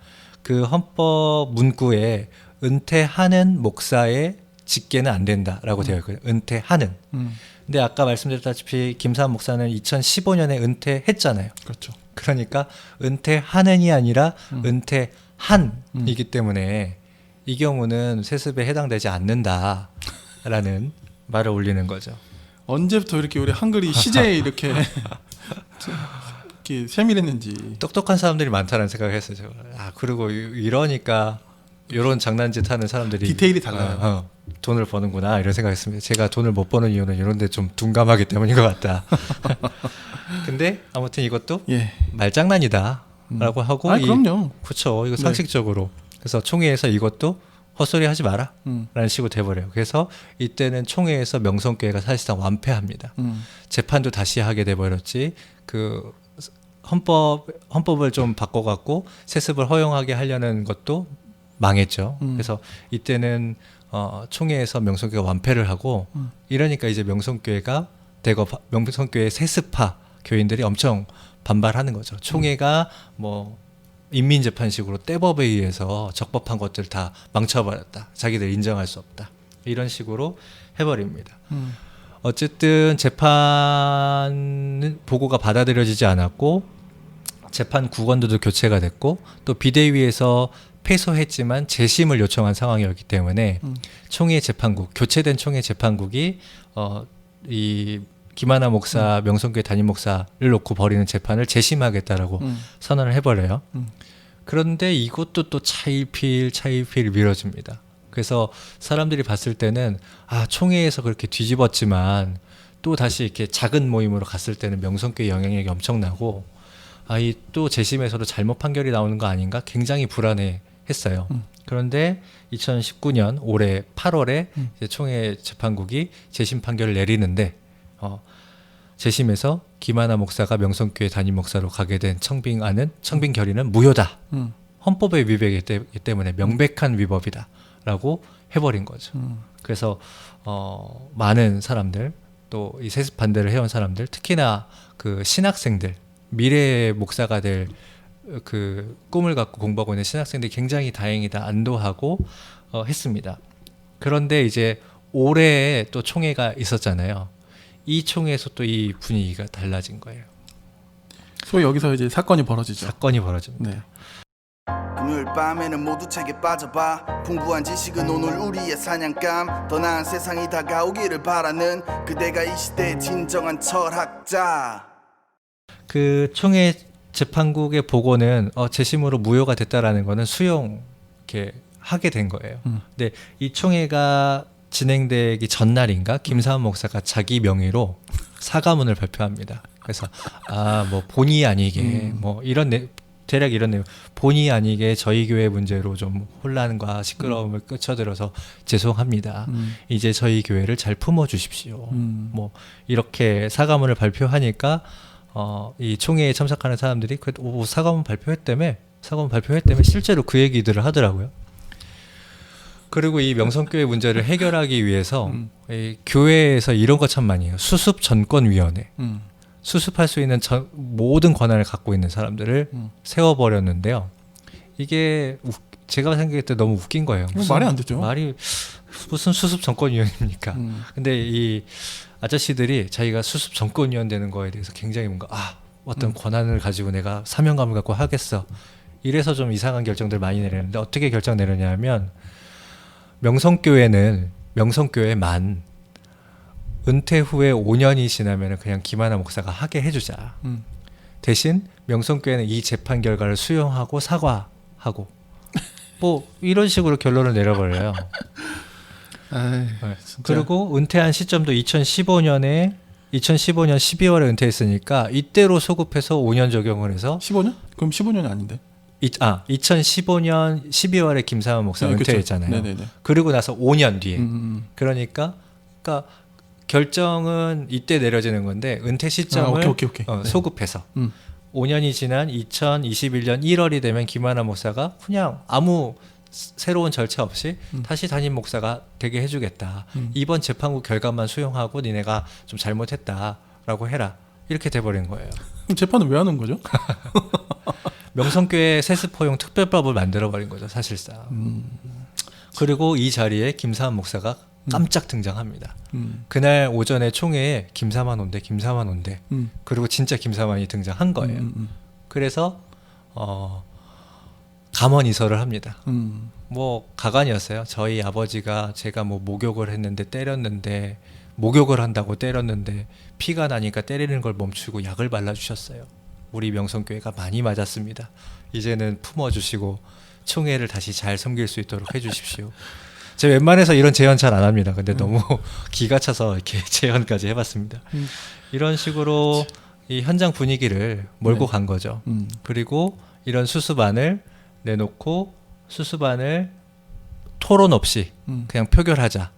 그 헌법 문구에 은퇴하는 목사의 직계는 안 된다라고 되어 있거든요. 은퇴하는. 근데 아까 말씀드렸다시피 김사한 목사는 2015년에 은퇴했잖아요. 그렇죠. 그러니까 은퇴하는이 아니라 은퇴한이기 때문에 이 경우는 세습에 해당되지 않는다라는 말을 올리는 거죠. 언제부터 이렇게 우리 한글이 시제에 이렇게 세밀했는지. 똑똑한 사람들이 많다는 생각을 했어요. 제가. 그리고 이러니까 이런 장난짓 하는 사람들이 디테일이 달라요. 돈을 버는구나 이런 생각했습니다. 제가 돈을 못 버는 이유는 이런 데 좀 둔감하기 때문인 것 같다. 근데 아무튼 이것도 말장난이다라고 하고 그럼요. 그렇죠. 이거 상식적으로. 그래서 총회에서 이것도 헛소리 하지 마라 라는 식으로 돼버려요. 그래서 이때는 총회에서 명성교회가 사실상 완패합니다. 재판도 다시 하게 돼버렸지. 그 헌법을 좀 바꿔갖고 세습을 허용하게 하려는 것도 망했죠. 그래서 이때는 총회에서 명성교회가 완패를 하고 이러니까 이제 명성교회가 명성교회 세습파 교인들이 엄청 반발하는 거죠. 총회가 뭐 인민재판식으로 떼법에 의해서 적법한 것들을 다 망쳐버렸다. 자기들 인정할 수 없다. 이런 식으로 해버립니다. 어쨌든 재판 보고가 받아들여지지 않았고 재판 국원들도 교체가 됐고 또 비대위에서 패소했지만 재심을 요청한 상황이었기 때문에 총회 재판국, 교체된 총회 재판국이 이 김하나 목사, 명성교회 담임 목사를 놓고 벌이는 재판을 재심하겠다라고 선언을 해버려요. 그런데 이것도 또 차일피일 미뤄집니다. 그래서 사람들이 봤을 때는 총회에서 그렇게 뒤집었지만 또 다시 이렇게 작은 모임으로 갔을 때는 명성교회 영향력이 엄청나고 이 또 재심에서도 잘못 판결이 나오는 거 아닌가 굉장히 불안해했어요. 그런데 2019년 올해 8월에 이제 총회 재판국이 재심 판결을 내리는데 재심에서 김하나 목사가 명성교회 담임 목사로 가게 된 청빙 결의는 무효다. 헌법의 위배이기 때문에 명백한 위법이다라고 해버린 거죠. 그래서 많은 사람들 또 이 세습 반대를 해온 사람들 특히나 그 신학생들 미래의 목사가 될 그 꿈을 갖고 공부하고 있는 신학생들이 굉장히 다행이다 안도하고 했습니다. 그런데 이제 올해 또 총회가 있었잖아요. 이 총회에서 또 이 분위기가 달라진 거예요. 소위 여기서 이제 사건이 벌어지죠. 사건이 벌어집니다. 네. 금요일 밤에는 모두 책에 빠져봐. 풍부한 지식은 오늘 우리의 사냥감. 더 나은 세상이 다가오기를 바라는 그대가 이 시대의 진정한 철학자. 그 총회 재판국의 보고는 재심으로 무효가 됐다라는 거는 수용 이렇게 하게 된 거예요. 근데 이 총회가 진행되기 전날인가 김사원 목사가 자기 명의로 사과문을 발표합니다. 그래서 뭐 본의 아니게 뭐 대략 이런 내용 본의 아니게 저희 교회 문제로 좀 혼란과 시끄러움을 끼쳐들어서 죄송합니다. 이제 저희 교회를 잘 품어주십시오. 뭐 이렇게 사과문을 발표하니까 이 총회에 참석하는 사람들이 사과문 발표했다며 실제로 그 얘기들을 하더라고요. 그리고 이 명성교회 문제를 해결하기 위해서 이 교회에서 이런 거 참 많이 해요. 수습 전권위원회. 수습할 수 있는 모든 권한을 갖고 있는 사람들을 세워버렸는데요. 이게 제가 생각할 때 너무 웃긴 거예요. 말이 안 되죠. 무슨 수습 전권위원입니까? 근데 이 아저씨들이 자기가 수습 전권위원 되는 거에 대해서 굉장히 뭔가 어떤 권한을 가지고 내가 사명감을 갖고 하겠어. 이래서 좀 이상한 결정들 많이 내리는데 어떻게 결정 내렸냐면 명성교회만 은퇴 후에 5년이 지나면 그냥 김하나 목사가 하게 해주자. 대신 명성교회는 이 재판 결과를 수용하고 사과하고 뭐 이런 식으로 결론을 내려버려요. 네. 그리고 은퇴한 시점도 2015년 12월에 은퇴했으니까 이때로 소급해서 5년 적용을 해서 15년? 그럼 15년이 아닌데. 2015년 12월에 김사원 목사가 은퇴했잖아요. 네네네. 그리고 나서 5년 뒤에. 그러니까 결정은 이때 내려지는 건데 은퇴 시점을 오케이. 소급해서 5년이 지난 2021년 1월이 되면 김하나 목사가 그냥 아무 새로운 절차 없이 다시 담임 목사가 되게 해주겠다. 이번 재판국 결과만 수용하고 니네가 좀 잘못했다라고 해라. 이렇게 돼버린 거예요. 그럼 재판은 왜 하는 거죠? 명성교회 세습허용 특별법을 만들어버린 거죠. 사실상. 그리고 이 자리에 김사만 목사가 깜짝 등장합니다. 그날 오전에 총회에 김사만 온대. 그리고 진짜 김사만이 등장한 거예요. 그래서 감언이설을 합니다. 뭐 가관이었어요. 저희 아버지가 제가 뭐 목욕을 했는데 때렸는데 목욕을 한다고 때렸는데 피가 나니까 때리는 걸 멈추고 약을 발라주셨어요. 우리 명성교회가 많이 맞았습니다. 이제는 품어주시고 총회를 다시 잘 섬길 수 있도록 해주십시오. 제가 웬만해서 이런 제안 잘 안 합니다. 근데 너무 기가 차서 이렇게 제안까지 해봤습니다. 이런 식으로 이 현장 분위기를 몰고 간 거죠. 그리고 이런 수습안을 내놓고 수습안을 토론 없이 그냥 표결하자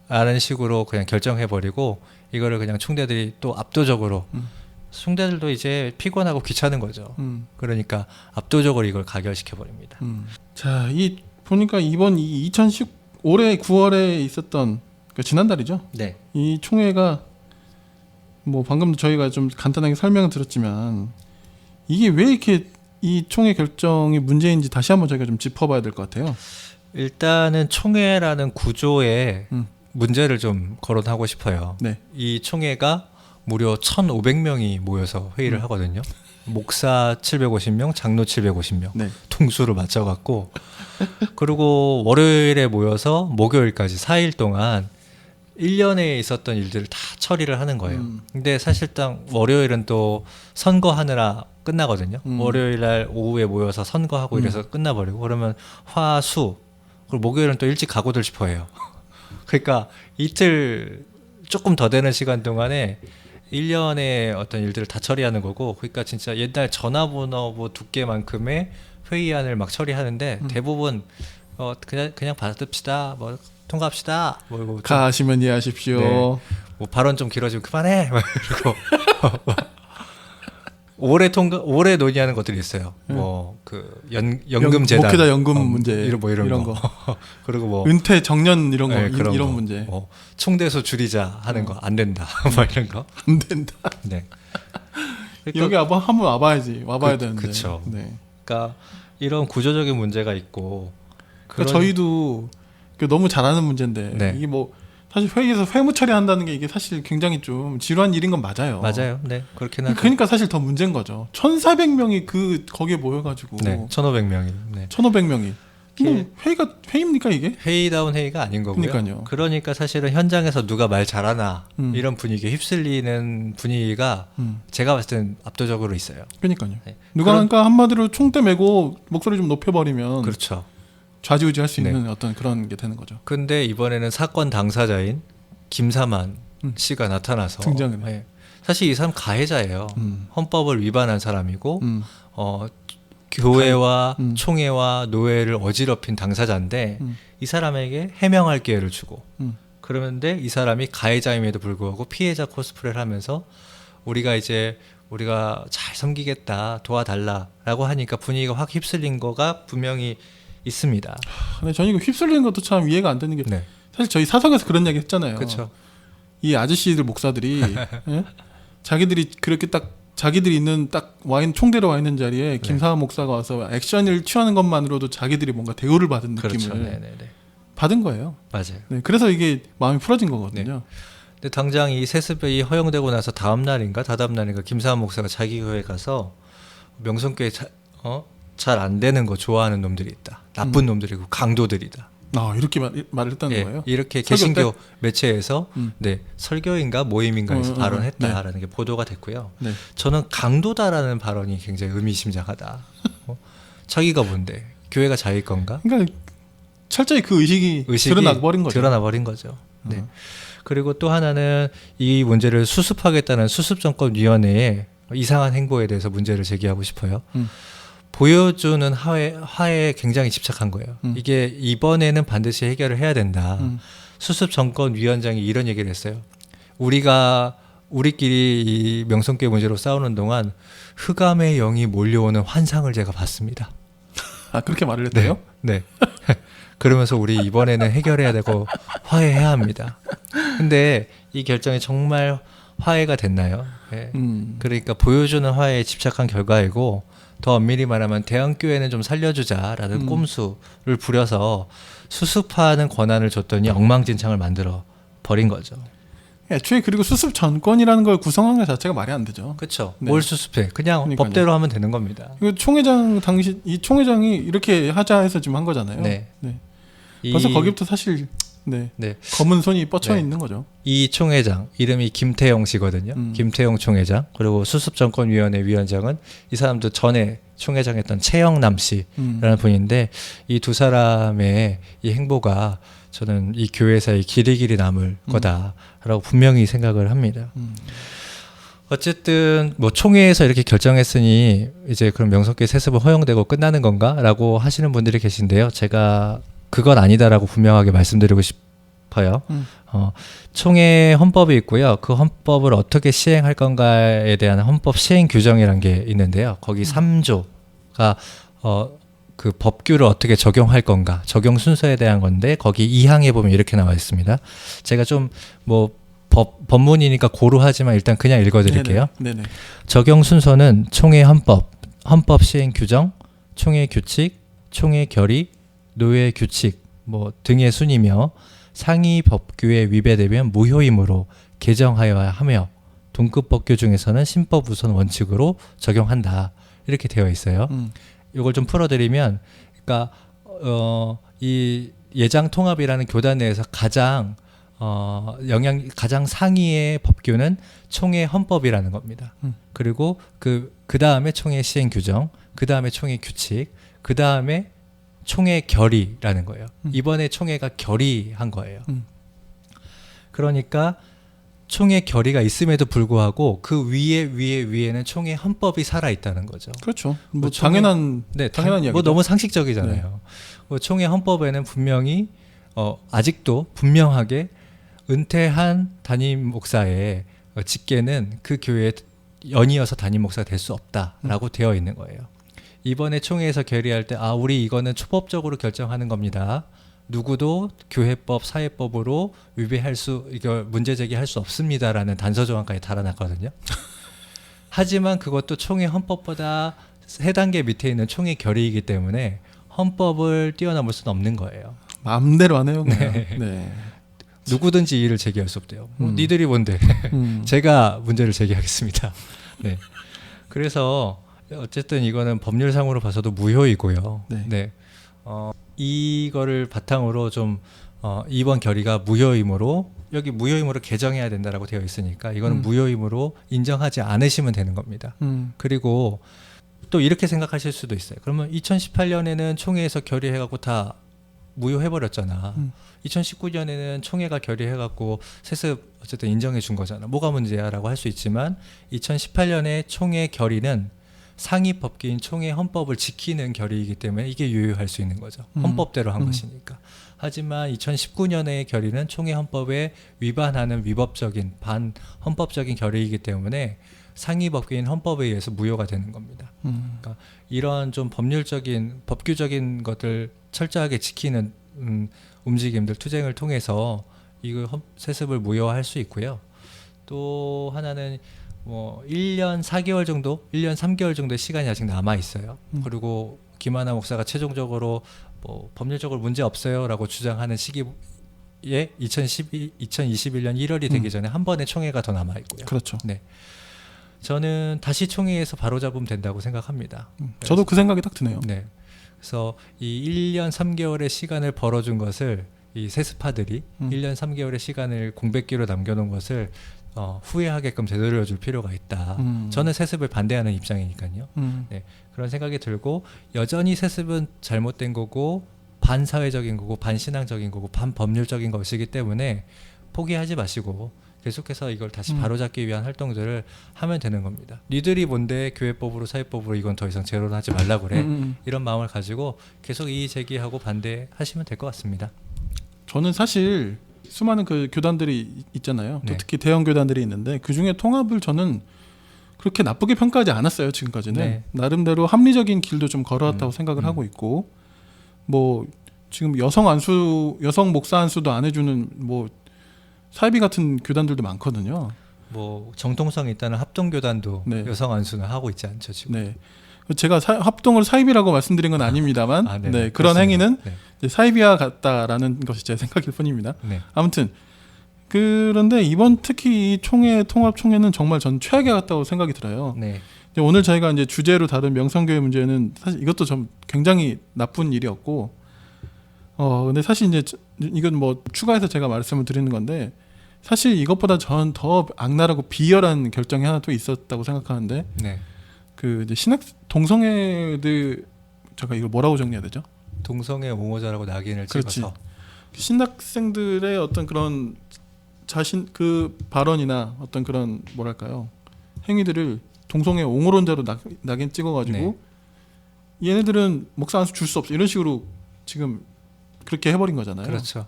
라는 식으로 그냥 결정해버리고 이거를 그냥 총대들이 또 압도적으로 총대들도 이제 피곤하고 귀찮은 거죠. 그러니까 압도적으로 이걸 가결시켜버립니다. 자, 보니까 이번 올해 9월에 있었던 그러니까 지난달이죠. 네. 이 총회가 뭐 방금 저희가 좀 간단하게 설명을 드렸지만 이게 왜 이렇게 이 총회 결정이 문제인지 다시 한번 저희가 좀 짚어봐야 될 것 같아요. 일단은 총회라는 구조에 문제를 좀 거론하고 싶어요. 네. 이 총회가 무려 1,500명이 모여서 회의를 하거든요. 목사 750명, 장로 750명 네. 통수를 맞춰갖고 그리고 월요일에 모여서 목요일까지 4일 동안 1년에 있었던 일들을 다 처리를 하는 거예요. 근데 사실상 월요일은 또 선거하느라 끝나거든요. 월요일 날 오후에 모여서 선거하고 이래서 끝나버리고 그러면 화, 수 그리고 목요일은 또 일찍 가고들 싶어 해요. 그러니까 이틀 조금 더 되는 시간 동안에 1년의 어떤 일들을 다 처리하는 거고 그러니까 진짜 옛날 전화번호 뭐 두께만큼의 회의안을 막 처리하는데 대부분 그냥 받읍시다 뭐 통과합시다 뭐 이거 좀 가시면 이해하십시오. 네. 뭐 발언 좀 길어지면 그만해 막 이러고 오래 논의하는 것들이 있어요. 뭐 그 연금 재단 목회자 연금 문제 이런 거. 그리고 뭐 은퇴 정년 이런 거 네, 그런 이런 거. 문제 뭐 총대수 줄이자 하는 거 안 된다. 뭐 이런 거. 안 된다. 네. 여기 한번 와봐야지. 와봐야 되는데. 그쵸. 네. 그러니까 이런 구조적인 문제가 있고 그러니까 저희도 너무 잘하는 문제인데 네. 이게 뭐 사실 회의에서 회무 처리한다는 게 이게 사실 굉장히 좀 지루한 일인 건 맞아요. 맞아요. 네. 그렇긴 하죠. 그러니까 사실 더 문제인 거죠. 1,400명이 거기에 모여가지고 네. 1,500명이. 네. 1,500명이 뭐 회의입니까 이게? 회의다운 회의가 아닌 거고요. 그러니까요. 그러니까 사실은 현장에서 누가 말 잘하나 이런 분위기에 휩쓸리는 분위기가 제가 봤을 때는 압도적으로 있어요. 그러니까요. 네. 누가 그러니까 한마디로 총대 메고 목소리 좀 높여버리면 그렇죠. 좌지우지할 수 네. 있는 어떤 그런 게 되는 거죠. 근데 이번에는 사건 당사자인 김사만 씨가 나타나서 등장을 해. 네. 사실 이 사람 가해자예요. 헌법을 위반한 사람이고 교회와 총회와 노회를 어지럽힌 당사자인데 이 사람에게 해명할 기회를 주고 그러는데 이 사람이 가해자임에도 불구하고 피해자 코스프레를 하면서 우리가 잘 섬기겠다 도와달라라고 하니까 분위기가 확 휩쓸린 거가 분명히 있습니다. 근데 저는 이거 휩쓸리는 것도 참 이해가 안 되는 게 네. 사실 저희 사석에서 그런 얘기 했잖아요. 그렇죠. 이 아저씨들 목사들이 예? 자기들이 그렇게 딱 자기들이 있는 딱 총대로 와 있는 자리에 김사환 목사가 와서 액션을 취하는 것만으로도 자기들이 뭔가 대우를 받은 느낌을 그렇죠. 네네네. 받은 거예요. 맞아요. 네, 그래서 이게 마음이 풀어진 거거든요. 근데 당장 이 세습이 허용되고 나서 다음 날인가 김사환 목사가 자기 교회 가서 명성교회 잘 안 되는 거 좋아하는 놈들이 있다. 나쁜 놈들이고 강도들이다. 이렇게 말을 했다는 거예요? 이렇게 설교 개신교 때? 매체에서 설교인가 모임인가에서 발언했다라는 게 보도가 됐고요. 네. 저는 강도다라는 발언이 굉장히 의미심장하다. 자기가 뭔데? 교회가 자기 건가? 그러니까 철저히 그 의식이 드러나 버린 거죠. 드러나 버린 거죠. 네. 그리고 또 하나는 이 문제를 수습하겠다는 수습정권위원회에 이상한 행보에 대해서 문제를 제기하고 싶어요. 보여주는 화해에 굉장히 집착한 거예요. 이게 이번에는 반드시 해결을 해야 된다. 수습정권위원장이 이런 얘기를 했어요. 우리끼리 이 명성교회 문제로 싸우는 동안 흑암의 영이 몰려오는 환상을 제가 봤습니다. 그렇게 말을 했대요? 네. 그러면서 우리 이번에는 해결해야 되고 화해해야 합니다. 근데 이 결정이 정말 화해가 됐나요? 네. 그러니까 보여주는 화해에 집착한 결과이고 더 엄밀히 말하면 대형교회는 좀 살려주자라는 꼼수를 부려서 수습하는 권한을 줬더니 엉망진창을 만들어 버린 거죠. 애초에 그리고 수습 전권이라는 걸 구성한 것 자체가 말이 안 되죠. 그렇죠. 네. 뭘 수습해? 그냥 그러니까요. 법대로 하면 되는 겁니다. 이거 이 총회장이 이렇게 하자 해서 지금 한 거잖아요. 네. 벌써 거기부터 사실 네. 검은 손이 뻗쳐 네. 있는 거죠. 이 총회장 이름이 김태용 씨거든요. 김태용 총회장 그리고 수습정권위원회 위원장은 이 사람도 전에 총회장했던 최영남 씨라는 분인데 이 두 사람의 이 행보가 저는 이 교회사에 길이 남을 거다라고 분명히 생각을 합니다. 어쨌든 뭐 총회에서 이렇게 결정했으니 이제 그럼 명성교회 세습은 허용되고 끝나는 건가라고 하시는 분들이 계신데요. 제가 그건 아니다라고 분명하게 말씀드리고 싶어요. 총회 헌법이 있고요. 그 헌법을 어떻게 시행할 건가에 대한 헌법 시행 규정이라는 게 있는데요. 거기 3조가 그 법규를 어떻게 적용할 건가, 적용 순서에 대한 건데 거기 2항에 보면 이렇게 나와 있습니다. 제가 좀 뭐 법문이니까 고루하지만 일단 그냥 읽어드릴게요. 네네. 적용 순서는 총회 헌법, 헌법 시행 규정, 총회 규칙, 총회 결의, 노회 규칙 뭐 등의 순이며 상위 법규에 위배되면 무효이므로 개정하여야 하며 동급 법규 중에서는 신법 우선 원칙으로 적용한다. 이렇게 되어 있어요. 이걸 좀 풀어드리면, 그러니까 이 예장 통합이라는 교단 내에서 가장 가장 상위의 법규는 총회 헌법이라는 겁니다. 그리고 그 다음에 총회 시행 규정, 그 다음에 총회 규칙, 그 다음에 총회 결의라는 거예요. 이번에 총회가 결의한 거예요. 그러니까 총회 결의가 있음에도 불구하고 그 위에는 총회 헌법이 살아 있다는 거죠. 그렇죠. 뭐 총회- 당연한 이야기죠. 뭐 너무 상식적이잖아요. 뭐 총회 헌법에는 분명히 아직도 분명하게 은퇴한 담임 목사의 직계는 그 교회에 연이어서 담임 목사가 될 수 없다라고 되어 있는 거예요. 이번에 총회에서 결의할 때 우리 이거는 초법적으로 결정하는 겁니다. 누구도 교회법, 사회법으로 이걸 문제 제기할 수 없습니다라는 단서 조항까지 달아놨거든요. 하지만 그것도 총회 헌법보다 3단계 밑에 있는 총회 결의이기 때문에 헌법을 뛰어넘을 수는 없는 거예요. 마음대로 하네요. 그냥. 네. 누구든지 이의를 제기할 수 없대요. 니들이 뭔데? 제가 문제를 제기하겠습니다. 네. 그래서 어쨌든 이거는 법률상으로 봐서도 무효이고요. 네. 이거를 바탕으로 좀 이번 결의가 무효이므로 여기 무효이므로 개정해야 된다라고 되어 있으니까 이거는 무효이므로 인정하지 않으시면 되는 겁니다. 그리고 또 이렇게 생각하실 수도 있어요. 그러면 2018년에는 총회에서 결의해갖고 다 무효해버렸잖아. 2019년에는 총회가 결의해갖고 세습 어쨌든 인정해 준 거잖아. 뭐가 문제야라고 할 수 있지만 2018년에 총회 결의는 상위 법규인 총회 헌법을 지키는 결의이기 때문에 이게 유효할 수 있는 거죠. 헌법대로 한 것이니까. 하지만 2019년의 결의는 총회 헌법에 위반하는 위법적인 반헌법적인 결의이기 때문에 상위 법규인 헌법에 의해서 무효가 되는 겁니다. 그러니까 이런 좀 법규적인 것들 철저하게 지키는 움직임들, 투쟁을 통해서 이거 세습을 무효화할 수 있고요. 또 하나는 뭐 1년 4개월 정도, 1년 3개월 정도의 시간이 아직 남아 있어요. 그리고 김하나 목사가 최종적으로 뭐 법률적으로 문제 없어요라고 주장하는 시기에 2021년 1월이 되기 전에 한 번의 총회가 더 남아 있고요. 그렇죠. 네. 저는 다시 총회에서 바로잡으면 된다고 생각합니다. 저도 그 생각이 딱 드네요. 네. 그래서 이 1년 3개월의 시간을 벌어준 것을 이 세습파들이 1년 3개월의 시간을 공백기로 남겨놓은 것을 후회하게끔 되돌려줄 필요가 있다. 저는 세습을 반대하는 입장이니까요. 네, 그런 생각이 들고 여전히 세습은 잘못된 거고 반사회적인 거고 반신앙적인 거고 반법률적인 것이기 때문에 포기하지 마시고 계속해서 이걸 다시 바로잡기 위한 활동들을 하면 되는 겁니다. 니들이 뭔데 교회법으로 사회법으로 이건 더 이상 재론하지 말라 그래. 이런 마음을 가지고 계속 이의 제기하고 반대하시면 될 것 같습니다. 저는 사실 수많은 그 교단들이 있잖아요. 또 네. 특히 대형 교단들이 있는데 그 중에 통합을 저는 그렇게 나쁘게 평가하지 않았어요. 지금까지는 네. 나름대로 합리적인 길도 좀 걸어왔다고 생각을 하고 있고, 뭐 지금 여성 목사 안수도 안 해주는 뭐 사이비 같은 교단들도 많거든요. 뭐 정통성이 있다는 합동교단도 네. 여성 안수는 하고 있지 않죠 지금. 네, 제가 합동을 사이비라고 말씀드린 건 아닙니다만, 네, 네, 그런 그렇습니다. 행위는 네. 이제 사이비와 같다라는 것이 제 생각일 뿐입니다. 네. 아무튼 그런데 이번 특히 이 통합총회는 정말 전 최악에 같다고 생각이 들어요. 네. 이제 오늘 저희가 이제 주제로 다룬 명성교회 문제는 사실 이것도 좀 굉장히 나쁜 일이었고, 근데 사실 이제 이건 뭐 추가해서 제가 말씀을 드리는 건데, 사실 이것보다 전 더 악랄하고 비열한 결정이 하나 또 있었다고 생각하는데, 네. 그 이제 동성애들, 제가 이걸 뭐라고 정리해야 되죠? 동성애 옹호자라고 낙인을 그렇지. 찍어서 신학생들의 어떤 그런 자신 그 발언이나 어떤 그런 뭐랄까요, 행위들을 동성애 옹호론자로 낙인 찍어가지고 네. 얘네들은 목사 안수 줄 수 없어 이런 식으로 지금 그렇게 해버린 거잖아요. 그렇죠.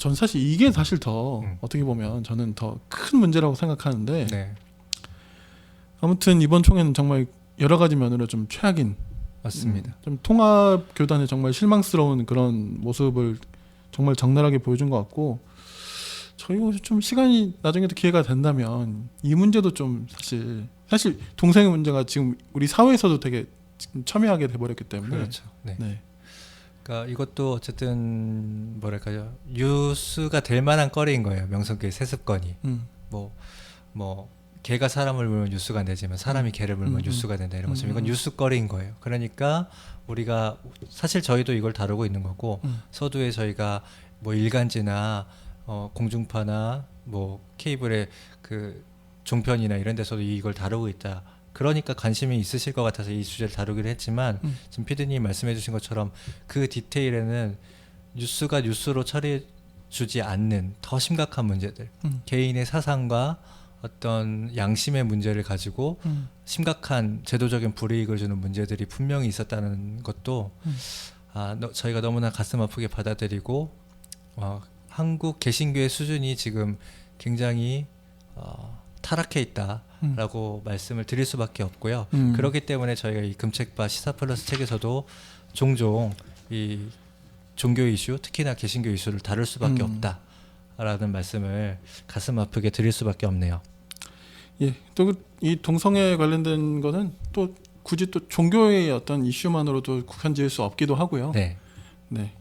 전 사실 이게 사실 더 어떻게 보면 저는 더 큰 문제라고 생각하는데, 네. 아무튼 이번 총회는 정말 여러 가지 면으로 좀 최악인, 맞습니다. 좀 통합 교단의 정말 실망스러운 그런 모습을 정말 적나라하게 보여준 것 같고, 저희가 좀 시간이 나중에도 기회가 된다면 이 문제도 좀 사실 동성애 문제가 지금 우리 사회에서도 되게 지금 첨예하게 돼버렸기 때문에. 그렇죠. 네. 네. 그러니까 이것도 어쨌든 뭐랄까요, 뉴스가 될 만한 거리인 거예요. 명성교회 세습건이. 뭐 뭐 개가 사람을 물면 뉴스가 안 되지만 사람이 개를 물면 뉴스가 된다 이런 것처럼 이건 뉴스거리인 거예요. 그러니까 우리가 사실 저희도 이걸 다루고 있는 거고 서두에 저희가 뭐 일간지나 공중파나 뭐 케이블의 그 종편이나 이런 데서도 이걸 다루고 있다. 그러니까 관심이 있으실 것 같아서 이 주제를 다루기로 했지만 지금 피디님 말씀해 주신 것처럼 그 디테일에는 뉴스가 뉴스로 처리해 주지 않는 더 심각한 문제들, 개인의 사상과 어떤 양심의 문제를 가지고 심각한 제도적인 불이익을 주는 문제들이 분명히 있었다는 것도 저희가 너무나 가슴 아프게 받아들이고 한국 개신교의 수준이 지금 굉장히 타락해 있다라고 말씀을 드릴 수밖에 없고요. 그렇기 때문에 저희가 이 금책바 시사플러스 책에서도 종종 이 종교 이슈, 특히나 개신교 이슈를 다룰 수밖에 없다라는 말씀을 가슴 아프게 드릴 수밖에 없네요. 예, 또 이 동성애 관련된 거는 또 굳이 또 종교의 어떤 이슈만으로도 국한지을 수 없기도 하고요. 네. 네.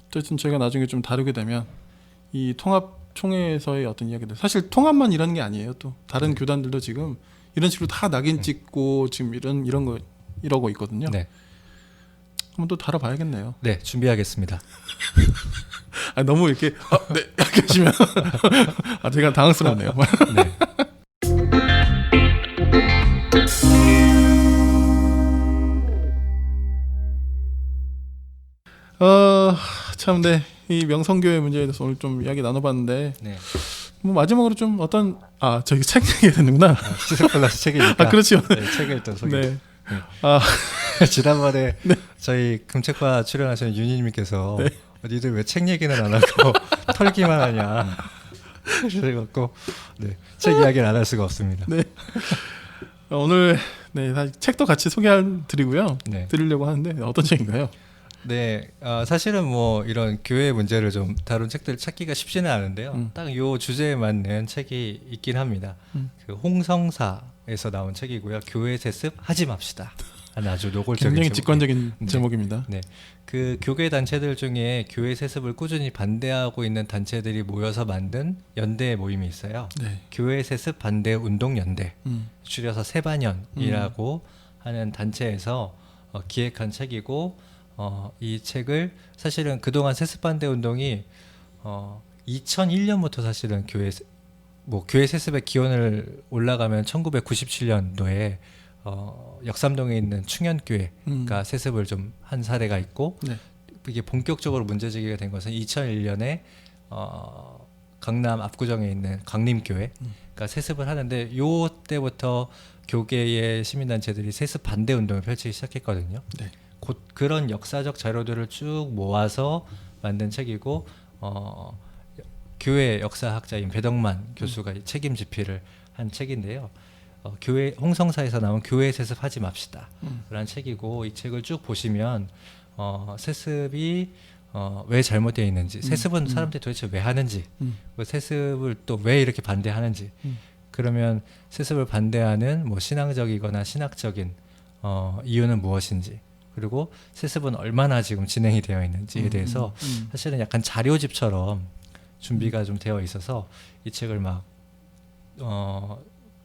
어쨌든 저희가 나중에 좀 다루게 되면 이 통합 총회에서의 어떤 이야기들, 사실 통합만 이러는 게 아니에요. 또 다른 교단들도 지금 이런 식으로 다 낙인 찍고 지금 이런 거 이러고 있거든요. 네. 한번 또 다뤄봐야겠네요. 네, 준비하겠습니다. 너무 이렇게 네 이렇게 하시면 제가 당황스럽네요. 네. 참, 네. 이 명성교회 문제에 대해서 오늘 좀 이야기 나눠봤는데, 네. 뭐 마지막으로 좀 어떤 저기 책 얘기해야 되는구나. 시사플러스 책이니까. 그렇죠. 네, 책을 일단 소개. 네. 지난번에 네. 저희 금책과 출연하신 윤희님께서 네. 니들 왜 책 얘기는 안 하고 털기만 하냐. 그래갖고 네, 책 이야기를 안 할 수가 없습니다. 네. 오늘 네 사실 책도 같이 소개해드리고요. 네. 드리려고 하는데 어떤 책인가요? 네, 사실은 뭐 이런 교회 문제를 좀 다룬 책들 찾기가 쉽지는 않은데요. 딱 요 주제에 맞는 책이 있긴 합니다. 그 홍성사에서 나온 책이고요. 교회 세습 하지 맙시다. 아주 노골적인 굉장히 직관적인 네. 제목입니다. 네, 그 교계 단체들 중에 교회 세습을 꾸준히 반대하고 있는 단체들이 모여서 만든 연대 모임이 있어요. 네. 교회 세습 반대 운동 연대, 줄여서 세반연이라고 하는 단체에서 기획한 책이고. 이 책을 사실은 그동안 세습 반대 운동이 2001년부터 사실은 교회 세습의 기원을 올라가면 1997년도에 역삼동에 있는 충현교회가 세습을 좀 한 사례가 있고 네. 이게 본격적으로 문제제기가 된 것은 2001년에 강남 압구정에 있는 강림교회가 세습을 하는데 요 때부터 교계의 시민단체들이 세습 반대 운동을 펼치기 시작했거든요. 네. 곧 그런 역사적 자료들을 쭉 모아서 만든 책이고 교회 역사학자인 배덕만 교수가 책임 집필을 한 책인데요. 교회 홍성사에서 나온 교회 세습하지 맙시다 라는 책이고 이 책을 쭉 보시면 세습이 왜 잘못되어 있는지 세습은 사람들이 도대체 왜 하는지 세습을 또 왜 이렇게 반대하는지 그러면 세습을 반대하는 뭐 신앙적이거나 신학적인 이유는 무엇인지 그리고 세습은 얼마나 지금 진행이 되어 있는지에 대해서 사실은 약간 자료집처럼 준비가 좀 되어 있어서 이 책을 막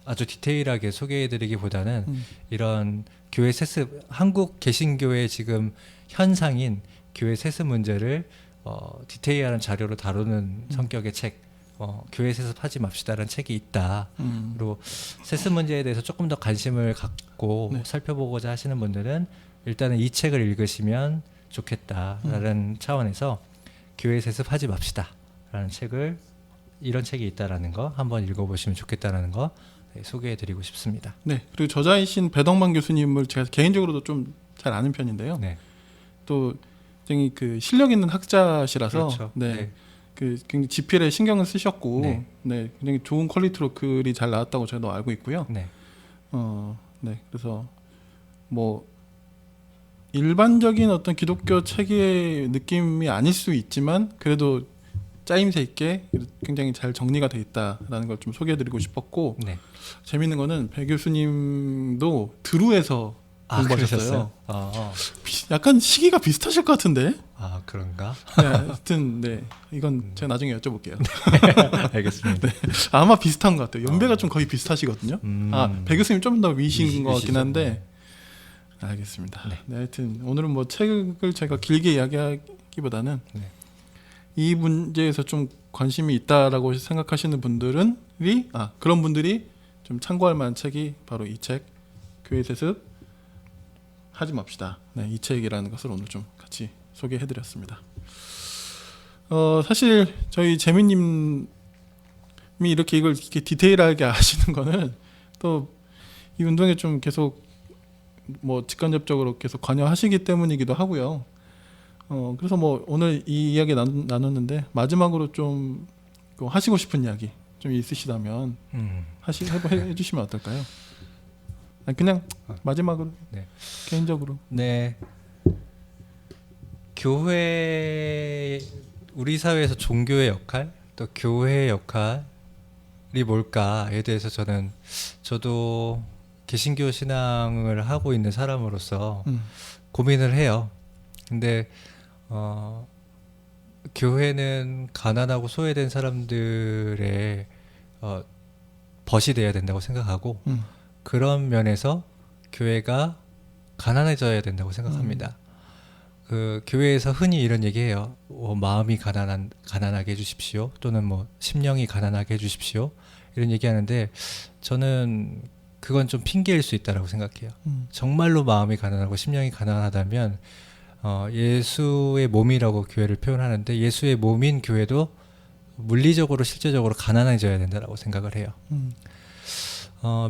아주 디테일하게 소개해드리기보다는 이런 교회 세습 한국 개신교의 지금 현상인 교회 세습 문제를 디테일한 자료로 다루는 성격의 책 교회 세습하지 맙시다라는 책이 있다. 그리고 세습 문제에 대해서 조금 더 관심을 갖고 네. 살펴보고자 하시는 분들은 일단은 이 책을 읽으시면 좋겠다라는 차원에서 교회 세습하지 맙시다라는 책을 이런 책이 있다라는 거 한번 읽어보시면 좋겠다라는 거 소개해드리고 싶습니다. 네. 그리고 저자이신 배덕만 교수님을 제가 개인적으로도 좀 잘 아는 편인데요. 네. 또 굉장히 그 실력 있는 학자시라서 그렇죠. 네. 네. 그 굉장히 집필에 신경을 쓰셨고 네. 네. 굉장히 좋은 퀄리티로 글이 잘 나왔다고 저도 알고 있고요. 네. 네. 그래서 뭐 일반적인 어떤 기독교 책의 느낌이 아닐 수 있지만 그래도 짜임새 있게 굉장히 잘 정리가 돼 있다라는 걸 좀 소개해드리고 싶었고 네. 재밌는 거는 배 교수님도 드루에서 공부하셨어요. 아, 약간 시기가 비슷하실 것 같은데. 아 그런가? 네, 하여튼 네 이건 제가 나중에 여쭤볼게요. 알겠습니다. 네, 아마 비슷한 것 같아요. 연배가 좀 거의 비슷하시거든요. 배 교수님 좀 더 위신 것 같긴 한데. 알겠습니다. 네. 하여튼 오늘은 뭐 책을 제가 길게 이야기하기보다는 네. 이 문제에서 좀 관심이 있다라고 생각하시는 분들은 그런 분들이 좀 참고할 만한 책이 바로 이 책 교회 세습 하지 맙시다. 네, 이 책이라는 것을 오늘 좀 같이 소개해드렸습니다. 사실 저희 재민님이 이렇게 이걸 이렇게 디테일하게 아시는 거는 또 이 운동에 좀 계속 뭐 직간접적으로 계속 관여하시기 때문이기도 하고요. 그래서 뭐 오늘 이 이야기 나눴는데 마지막으로 좀 하시고 싶은 이야기 좀 있으시다면 해주시면 어떨까요? 아니, 그냥 마지막으로 네. 개인적으로. 네. 교회 우리 사회에서 종교의 역할 또 교회의 역할이 뭘까에 대해서 저도 개신교 신앙을 하고 있는 사람으로서 고민을 해요. 근데 교회는 가난하고 소외된 사람들의 벗이 돼야 된다고 생각하고 그런 면에서 교회가 가난해져야 된다고 생각합니다. 그 교회에서 흔히 이런 얘기해요. 마음이 가난하게 해주십시오. 또는 뭐 심령이 가난하게 해주십시오. 이런 얘기하는데 저는 그건 좀 핑계일 수 있다라고 생각해요. 정말로 마음이 가난하고 심령이 가난하다면 예수의 몸이라고 교회를 표현하는데 예수의 몸인 교회도 물리적으로 실제적으로 가난해져야 된다라고 생각을 해요.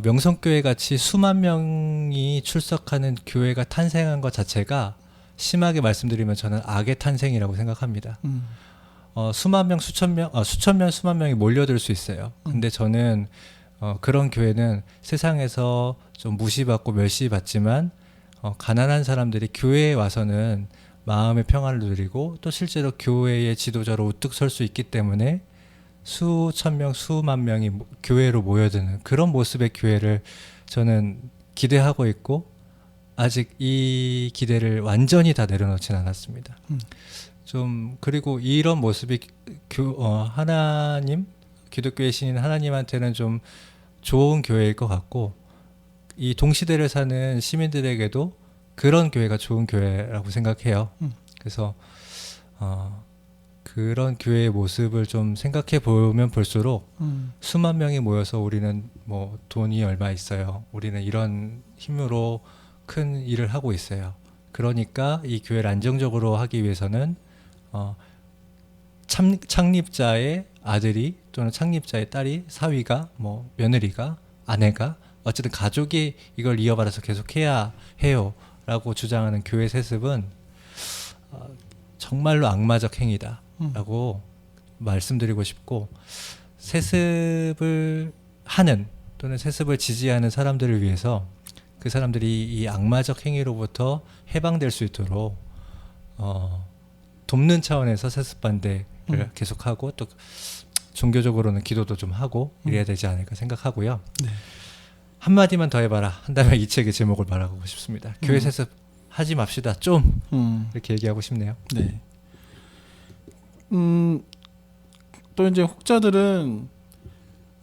명성교회 같이 수만 명이 출석하는 교회가 탄생한 것 자체가 심하게 말씀드리면 저는 악의 탄생이라고 생각합니다. 수만 명, 수천 명, 수만 명이 몰려들 수 있어요. 근데 저는 그런 교회는 세상에서 좀 무시받고 멸시받지만 가난한 사람들이 교회에 와서는 마음의 평안을 누리고 또 실제로 교회의 지도자로 우뚝 설 수 있기 때문에 수천 명, 수만 명이 교회로 모여드는 그런 모습의 교회를 저는 기대하고 있고 아직 이 기대를 완전히 다 내려놓진 않았습니다. 그리고 이런 모습이 하나님, 기독교의 신인 하나님한테는 좀 좋은 교회일 것 같고 이 동시대를 사는 시민들에게도 그런 교회가 좋은 교회라고 생각해요. 그래서 그런 교회의 모습을 좀 생각해 보면 볼수록 수만 명이 모여서 우리는 뭐 돈이 얼마 있어요. 우리는 이런 힘으로 큰 일을 하고 있어요. 그러니까 이 교회를 안정적으로 하기 위해서는 창립자의 아들이 또는 창립자의 딸이 사위가 뭐 며느리가 아내가 어쨌든 가족이 이걸 이어받아서 계속해야 해요 라고 주장하는 교회 세습은 정말로 악마적 행위다 라고 말씀드리고 싶고 세습을 하는 또는 세습을 지지하는 사람들을 위해서 그 사람들이 이 악마적 행위로부터 해방될 수 있도록 돕는 차원에서 세습 반대를 계속하고 또 종교적으로는 기도도 좀 하고 이래야 되지 않을까 생각하고요. 네. 한마디만 더 해봐라 한다면 이 책의 제목을 말하고 싶습니다. 교회 세습 하지 맙시다 좀 이렇게 얘기하고 싶네요. 네. 또 이제 혹자들은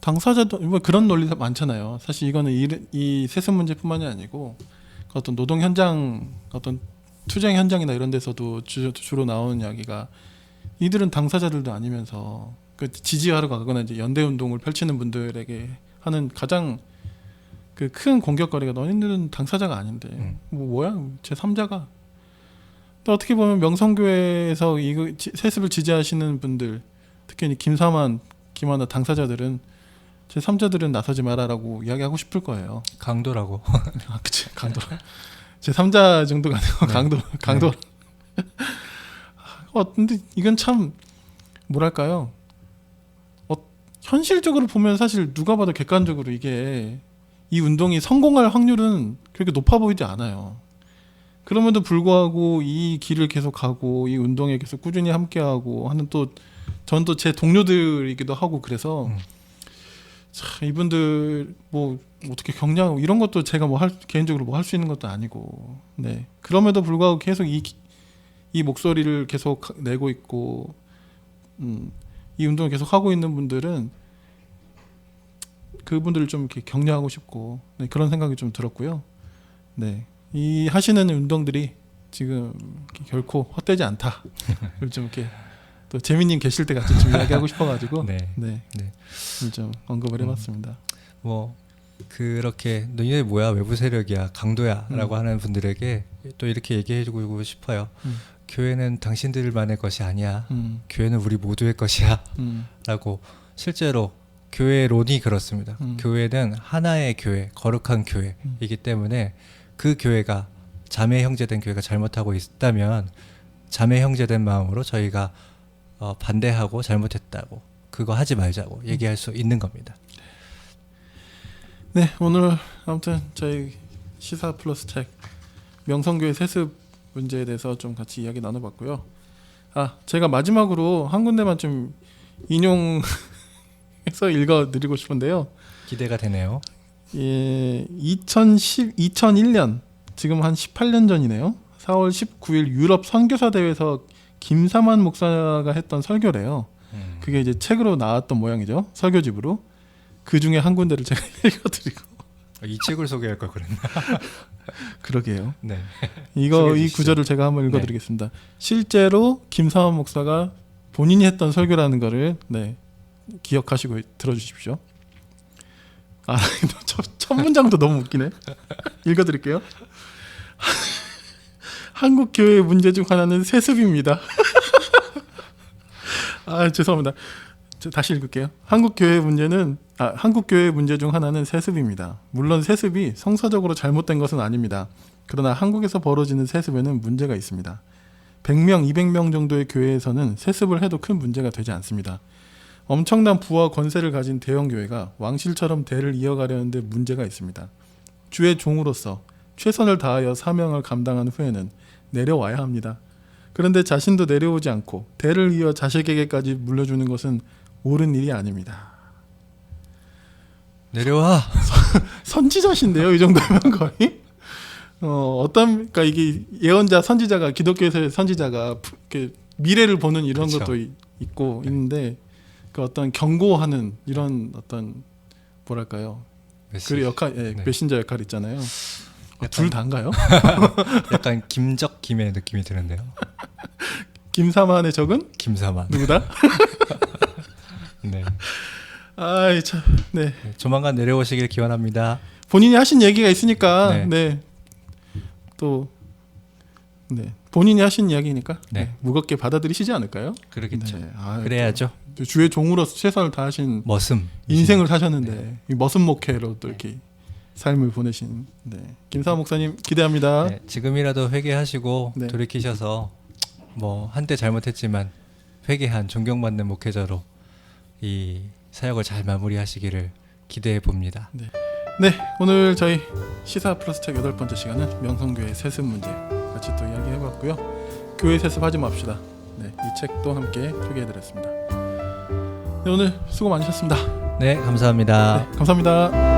당사자도 뭐 그런 논리가 많잖아요. 사실 이거는 이 세습 문제뿐만이 아니고 어떤 노동 현장, 어떤 투쟁 현장이나 이런 데서도 주로 나오는 이야기가 이들은 당사자들도 아니면서 그 지지하러 가거나 이제 연대 운동을 펼치는 분들에게 하는 가장 그 큰 공격거리가 너희들은 당사자가 아닌데 뭐야 제3자가. 또 어떻게 보면 명성교회에서 이 세습을 지지하시는 분들, 특히 김사만, 김하나 당사자들은 제3자들은 나서지 마라라고 이야기하고 싶을 거예요. 강도라고. 아, 그치, 강도. 제3자 정도가 아니고 네. 강도. 네. 근데 이건 참 뭐랄까요? 현실적으로 보면 사실 누가 봐도 객관적으로 이게 이 운동이 성공할 확률은 그렇게 높아 보이지 않아요. 그럼에도 불구하고 이 길을 계속 가고 이 운동에 계속 꾸준히 함께하고 하는 전 또 제 동료들이기도 하고 그래서 참 이분들 뭐 어떻게 격려하고 이런 것도 제가 뭐 개인적으로 뭐 할 수 있는 것도 아니고, 네. 그럼에도 불구하고 계속 이 목소리를 계속 내고 있고, 이 운동을 계속 하고 있는 분들은 그분들을 좀 이렇게 격려하고 싶고, 네, 그런 생각이 좀 들었고요. 네, 이 하시는 운동들이 지금 결코 헛되지 않다. 좀 이렇게 또 재민님 계실 때 같이 좀 이야기하고 싶어가지고, 네. 네, 좀 언급을 해봤습니다. 뭐 그렇게 너희네 뭐야 외부 세력이야 강도야라고 하는 분들에게 또 이렇게 얘기해주고 싶어요. 교회는 당신들만의 것이 아니야. 교회는 우리 모두의 것이야. 라고 실제로 교회론이 그렇습니다. 교회는 하나의 교회, 거룩한 교회이기 때문에 그 교회가 자매 형제된 교회가 잘못하고 있다면 자매 형제된 마음으로 저희가 반대하고 잘못했다고 그거 하지 말자고 얘기할 수 있는 겁니다. 네, 오늘 아무튼 저희 시사 플러스 책 명성교회 세습 문제에 대해서 좀 같이 이야기 나눠봤고요. 제가 마지막으로 한 군데만 좀 인용해서 읽어드리고 싶은데요. 기대가 되네요. 예, 2001년 지금 한 18년 전이네요. 4월 19일 유럽 선교사 대회에서 김사만 목사가 했던 설교래요. 그게 이제 책으로 나왔던 모양이죠. 설교집으로. 그 중에 한 군데를 제가 읽어드리고. 이 책을 소개할 걸 그랬나? 그러게요. 네. 이 소개해주시죠. 구절을 제가 한번 읽어드리겠습니다. 실제로 김사만 목사가 본인이 했던 설교라는 거를 기억하시고 들어주십시오. 첫 문장도 너무 웃기네. 읽어드릴게요. 한국 교회의 문제 중 하나는 세습입니다. 죄송합니다. 다시 읽을게요. 한국 교회의 문제 중 하나는 세습입니다. 물론 세습이 성서적으로 잘못된 것은 아닙니다. 그러나 한국에서 벌어지는 세습에는 문제가 있습니다. 100명, 200명 정도의 교회에서는 세습을 해도 큰 문제가 되지 않습니다. 엄청난 부와 권세를 가진 대형 교회가 왕실처럼 대를 이어가려는데 문제가 있습니다. 주의 종으로서 최선을 다하여 사명을 감당한 후에는 내려와야 합니다. 그런데 자신도 내려오지 않고 대를 이어 자식에게까지 물려주는 것은 옳은 일이 아닙니다. 내려와. 선지자신데요, 이 정도면 거의. 그러니까 이게 예언자, 선지자가 기독교에서의 선지자가 이렇게 미래를 보는 이런 그렇죠. 것도 있고 있는데 그 어떤 경고하는 이런 어떤 뭐랄까요? 그 역할, 메신저 역할 있잖아요. 둘 다인가요? 약간 김적김의 느낌이 드는데요. 김사만의 적은 김사만. 누구다? 네. 참, 네. 조만간 내려오시길 기원합니다. 본인이 하신 얘기가 있으니까, 네. 본인이 하신 이야기니까 네. 무겁게 받아들이시지 않을까요? 그러겠죠. 네. 그래야죠. 주의 종으로서 최선을 다하신 머슴. 인생을 사셨는데 이 머슴 목회로 또 이렇게 삶을 보내신 김사만 목사님 기대합니다. 네, 지금이라도 회개하시고 돌이키셔서 뭐 한때 잘못했지만 회개한 존경받는 목회자로 이 사역을 잘 마무리하시기를 기대해 봅니다. 네, 오늘 저희 시사 플러스 책 8번째 시간은 명성교회 세습 문제 같이 또 이야기해봤고요. 교회 세습하지 맙시다. 이 책도 함께 소개해드렸습니다. 오늘 수고 많으셨습니다. 네, 감사합니다. 감사합니다.